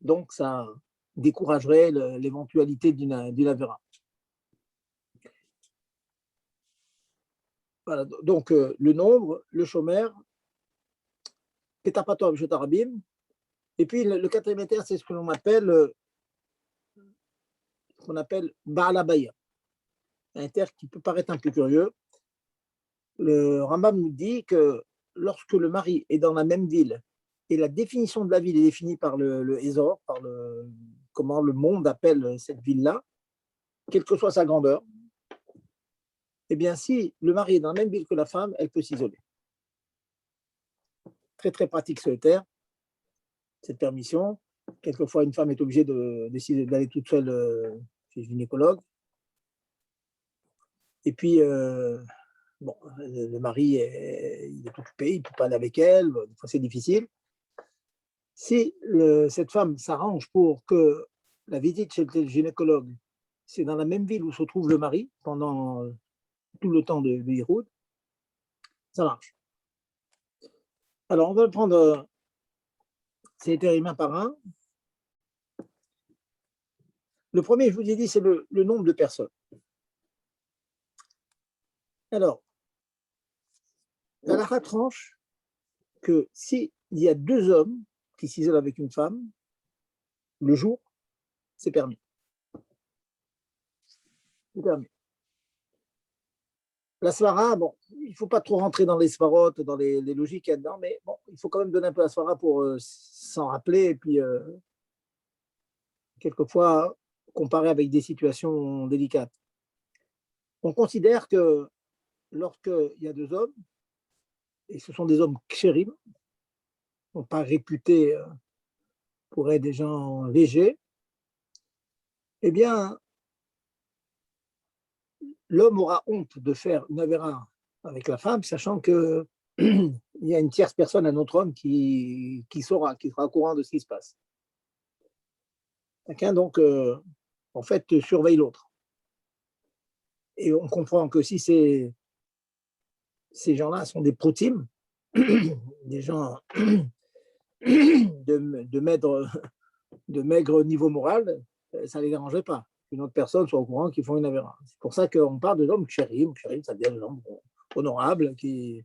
Donc ça découragerait l'éventualité d'une avéra. Voilà, donc le nombre, le chômeur, Pétapato Abjot Arabim, et puis le quatrième éther, c'est ce que l'on appelle Baal Abaya. Un éther qui peut paraître un peu curieux. Le Rambam nous dit que lorsque le mari est dans la même ville, et la définition de la ville est définie par le Ezor, par comment le monde appelle cette ville-là, quelle que soit sa grandeur, eh bien, si le mari est dans la même ville que la femme, elle peut s'isoler. Très, très pratique ce éther, cette permission. Quelquefois, une femme est obligée de décider d'aller toute seule chez le gynécologue. Et puis, bon, le mari il est occupé, il ne peut pas aller avec elle, des fois c'est difficile. Si cette femme s'arrange pour que la visite chez le gynécologue, c'est dans la même ville où se trouve le mari pendant tout le temps de Hiroud, ça marche. Alors, on va prendre ces éthers un par un. Le premier, je vous ai dit, c'est le nombre de personnes. Alors, la halakha tranche que s'il y a 2 hommes qui s'isolent avec une femme, le jour, c'est permis. C'est permis. La svara, bon, il ne faut pas trop rentrer dans les svarotes, dans les logiques là-dedans, mais bon, il faut quand même donner un peu la svara pour s'en rappeler et puis quelquefois comparer avec des situations délicates. On considère que lorsqu'il y a 2 hommes, et ce sont des hommes kshérim, non pas réputés pour être des gens légers, eh bien, l'homme aura honte de faire une avéra avec la femme, sachant qu'il y a une tierce personne, un autre homme qui saura, qui sera au courant de ce qui se passe. Chacun, donc, en fait, surveille l'autre. Et on comprend que si ces gens-là sont des protimes, des gens de maigre niveau moral, ça ne les dérangeait pas qu'une autre personne soit au courant qu'ils font une avéra. C'est pour ça qu'on parle de l'homme chérim, ça veut dire des gens honorables qui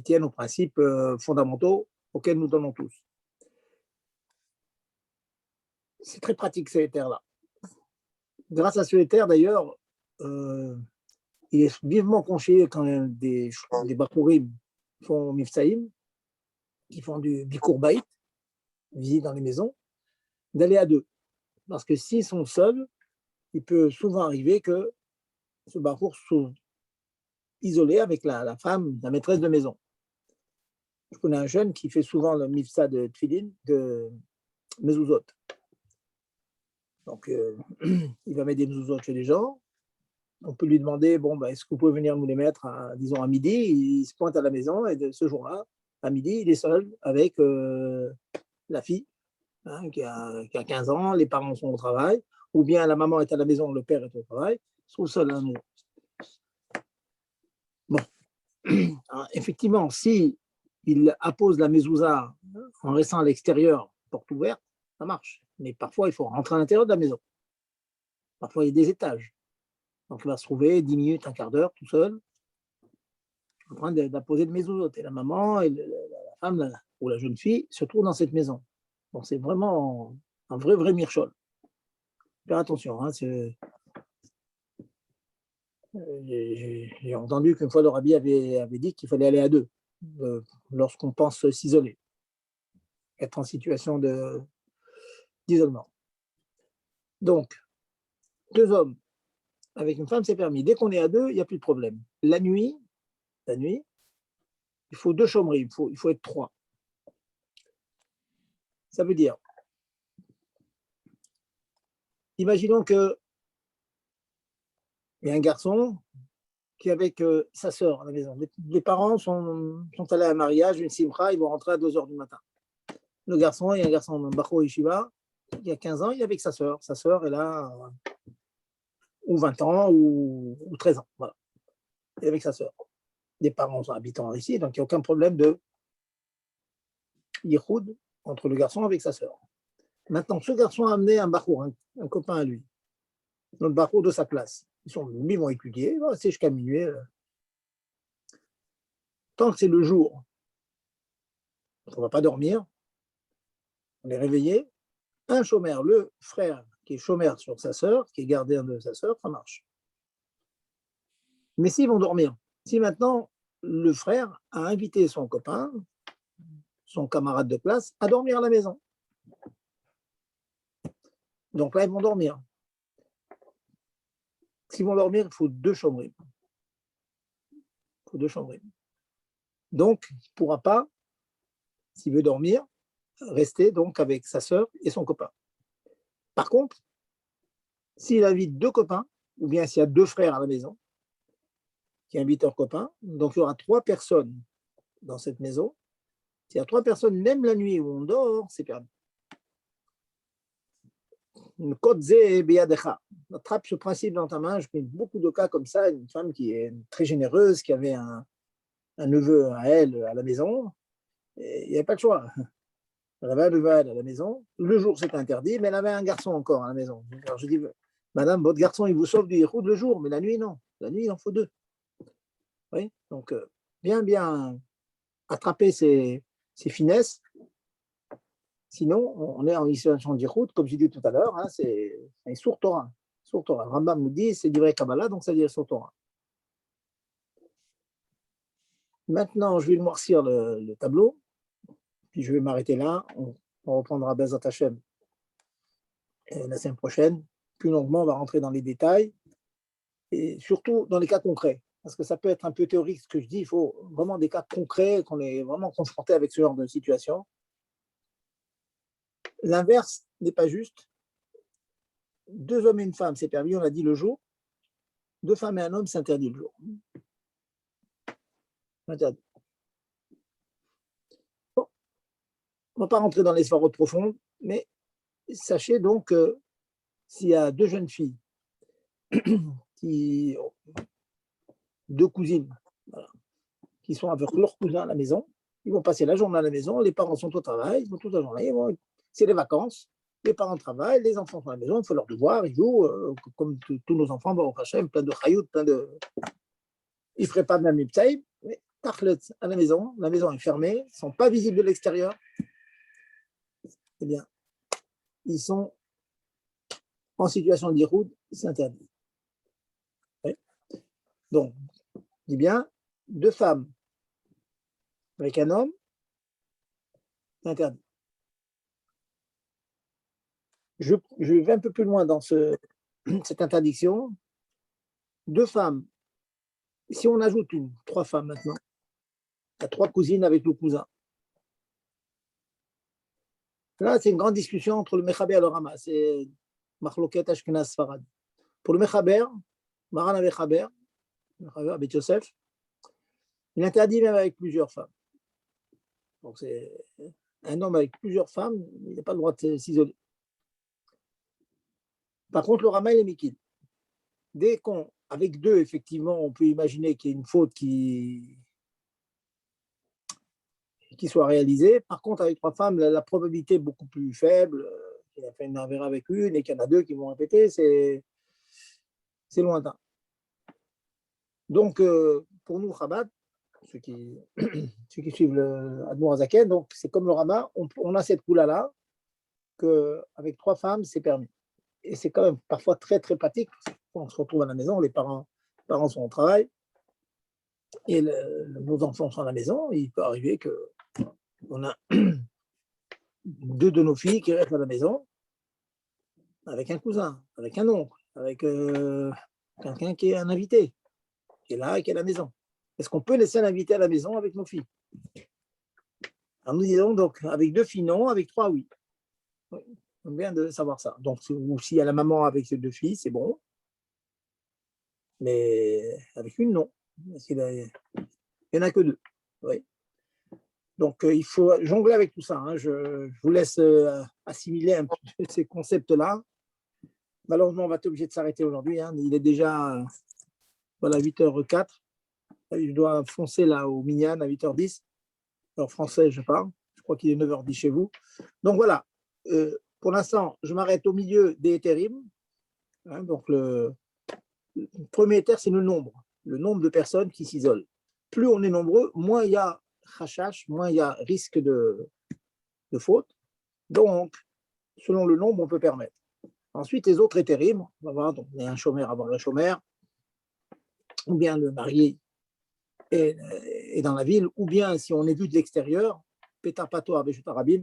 tiennent aux principes fondamentaux auxquels nous donnons tous. C'est très pratique, ces terres-là. Grâce à ce terre, d'ailleurs, il est vivement conseillé quand même des bakourim font mifsaïm, qui font du bikur baït, visite dans les maisons, d'aller à 2. Parce que s'ils sont seuls, il peut souvent arriver que ce bakour soit isolé avec la femme, la maîtresse de maison. Je connais un jeune qui fait souvent le mifsa de tfilin, de mezuzot. Donc, il va mettre des mezuzot chez les gens. On peut lui demander, bon, est-ce que vous pouvez venir nous les mettre, disons, à midi. Il se pointe à la maison et ce jour-là, à midi, il est seul avec la fille hein, qui a 15 ans, les parents sont au travail, ou bien la maman est à la maison, le père est au travail, ils sont seuls à la maison. Bon, alors, effectivement, si il appose la mezouza en restant à l'extérieur, porte ouverte, ça marche. Mais parfois, il faut rentrer à l'intérieur de la maison. Parfois, il y a des étages. Donc, il va se trouver 10 minutes, un quart d'heure, tout seul, en train d'apposer de mezuzot. Et la maman et la femme ou la jeune fille se trouvent dans cette maison. Donc, c'est vraiment un vrai mirchol. Faire attention. Hein, j'ai entendu qu'une fois le rabbi avait dit qu'il fallait aller à 2 lorsqu'on pense s'isoler, être en situation d'isolement. Donc, 2 hommes avec une femme, c'est permis. Dès qu'on est à 2, il n'y a plus de problème. La nuit, il faut 2 chômeries, il faut être 3. Ça veut dire, imaginons qu'il y a un garçon qui est avec sa sœur à la maison. Les parents sont allés à un mariage, une simcha, ils vont rentrer à 2h du matin. Le garçon, il y a un garçon de Bachor Yeshiva, il y a 15 ans, il est avec sa sœur. Sa sœur, elle a ou 20 ans ou 13 ans. Voilà. Il est avec sa sœur. Les parents sont habitants ici, donc il n'y a aucun problème de yichoud entre le garçon avec sa sœur. Maintenant, ce garçon a amené un Bachor, un copain à lui, notre Bachor de sa classe. Ils vont étudier, ils vont rester jusqu'à minuit. Tant que c'est le jour, on ne va pas dormir, on est réveillé. Un chômeur, le frère qui est chômeur sur sa sœur, qui est gardien de sa sœur, ça marche. Mais s'ils vont dormir, si maintenant le frère a invité son copain, son camarade de classe, à dormir à la maison. Donc là, ils vont dormir. S'ils vont dormir, il faut 2 chômeries. Donc, il ne pourra pas, s'il veut dormir, rester donc avec sa sœur et son copain. Par contre, s'il invite 2 copains, ou bien s'il y a 2 frères à la maison qui invitent leurs copains, donc il y aura 3 personnes dans cette maison. S'il y a 3 personnes, même la nuit où on dort, c'est permis. Attrape ce principe dans ta main. Je connais beaucoup de cas comme ça. Une femme qui est très généreuse, qui avait un neveu à elle à la maison. Et il n'y avait pas le choix. Elle avait un Leval à la maison. Le jour, c'était interdit, mais elle avait un garçon encore à la maison. Alors je dis, madame, votre garçon, il vous sauve du Yichud le jour, mais la nuit, non. La nuit, il en faut deux. Oui, donc bien attraper ces finesses. Sinon, on est en situation de Yichud, comme j'ai dit tout à l'heure, hein, c'est un sourd Torah. Sourd Torah. Rambam nous dit, c'est du vrai Kabbalah, donc ça veut dire sourd Torah. Maintenant, je vais noircir le tableau, puis je vais m'arrêter là. On reprendra Bezat Hashem la semaine prochaine. Plus longuement, on va rentrer dans les détails, et surtout dans les cas concrets. Parce que ça peut être un peu théorique ce que je dis, il faut vraiment des cas concrets, qu'on est vraiment confronté avec ce genre de situation. L'inverse n'est pas juste. 2 hommes et une femme, c'est permis, on l'a dit le jour. 2 femmes et un homme, c'est interdit le jour. Interdit. Bon, on ne va pas rentrer dans les sphères profondes, mais sachez donc que s'il y a 2 jeunes filles, 2 cousines, voilà, qui sont avec leur cousin à la maison, ils vont passer la journée à la maison, les parents sont au travail, ils vont toute la journée, c'est les vacances, les parents travaillent, les enfants sont à la maison, il faut leurs devoirs, ils jouent, comme tous nos enfants, au Hachem, plein de chayout, ils ne feraient pas même Ipsaïm, mais tachlet à la maison est fermée, ils ne sont pas visibles de l'extérieur, eh bien, ils sont en situation de Yichud, c'est interdit. Oui. Donc, je dis bien, 2 femmes avec un homme, c'est interdit. Je vais un peu plus loin dans cette interdiction. 2 femmes, si on ajoute 3 femmes maintenant, il y a 3 cousines avec le cousin. Là, c'est une grande discussion entre le Mechaber et le Rama. C'est Machloket Ashkenaz Sfarad. Pour le Mechaber, Maran Mechaber, Abed Yosef, il interdit même avec plusieurs femmes. Donc, c'est un homme avec plusieurs femmes, il n'a pas le droit de s'isoler. Par contre, le Rama, il est Mikil. Dès qu'avec 2, effectivement, on peut imaginer qu'il y ait une faute qui soit réalisée. Par contre, avec 3 femmes, la probabilité est beaucoup plus faible. Il a fait une avera avec une et qu'il y en a 2 qui vont répéter, c'est lointain. Donc, pour nous, Chabad, ceux qui suivent le Admour Hazaken, donc c'est comme le Rama, on a cette coula-là, qu'avec 3 femmes, c'est permis. Et c'est quand même parfois très, très pratique. On se retrouve à la maison, les parents sont au travail, et nos enfants sont à la maison, il peut arriver qu'on a 2 de nos filles qui restent à la maison avec un cousin, avec un oncle, avec quelqu'un qui est un invité, qui est là et qui est à la maison. Est-ce qu'on peut laisser un invité à la maison avec nos filles? Alors nous disons donc avec 2 filles, non, avec 3, oui. On vient de savoir ça. Donc, ou s'il y a la maman avec ses 2 filles, c'est bon. Mais avec une, non. Parce qu'il n'y en a que 2. Oui. Donc, il faut jongler avec tout ça. Hein. Je vous laisse assimiler un peu ces concepts-là. Malheureusement, on va être obligé de s'arrêter aujourd'hui. Hein. Il est déjà 8h04. Je dois foncer là au Minyan à 8h10. Alors, français, je parle. Je crois qu'il est 9h10 chez vous. Donc, voilà. Pour l'instant, je m'arrête au milieu des hétérim. Hein, donc, le premier éther, c'est le nombre de personnes qui s'isolent. Plus on est nombreux, moins il y a chachash, moins il y a risque de faute. Donc, selon le nombre, on peut permettre. Ensuite, les autres hétérim, on va voir, donc, il y a un chômeur avant le chômeur, ou bien le marié est dans la ville, ou bien si on est vu de l'extérieur, Pétar Pato avec Rabin,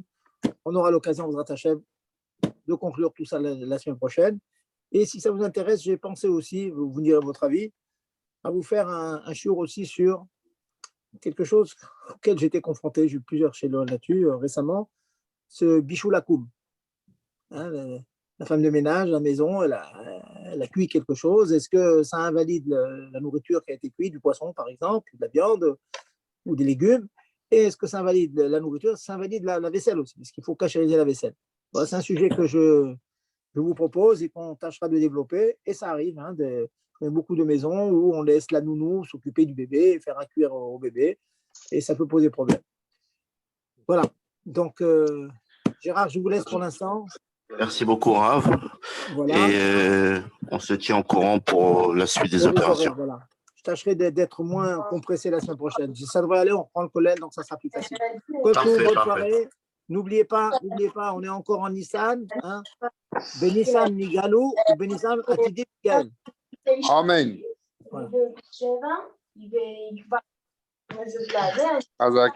on aura l'occasion, Bezrat Hashem, de conclure tout ça la semaine prochaine. Et si ça vous intéresse, j'ai pensé aussi, vous direz votre avis, à vous faire un shiur aussi sur quelque chose auquel j'ai été confronté. J'ai eu plusieurs chez là-dessus récemment, ce bichou lakoum. Hein, la femme de ménage à la maison, elle a cuit quelque chose. Est-ce que ça invalide la nourriture qui a été cuite, du poisson par exemple, de la viande ou des légumes? Et est-ce que ça invalide la nourriture? Ça invalide la vaisselle aussi, parce qu'il faut cachériser la vaisselle. Voilà, c'est un sujet que je vous propose et qu'on tâchera de développer. Et ça arrive, hein, il y a beaucoup de maisons où on laisse la nounou s'occuper du bébé, faire à cuire au bébé, et ça peut poser problème. Voilà. Donc, Gérard, je vous laisse pour l'instant. Merci beaucoup, Rav. Voilà. Et on se tient au courant pour la suite des Pour les opérations. horaires, voilà. Je tâcherai d'être moins compressé la semaine prochaine. Ça devrait aller, on reprend le collège, donc ça sera plus facile. Parfait, Bonne parfait. soirée. N'oubliez pas, on est encore en Nissan. Hein. Benissam Nigalou ou Benissam Atidé Miguel. Amen. Voilà. Azak.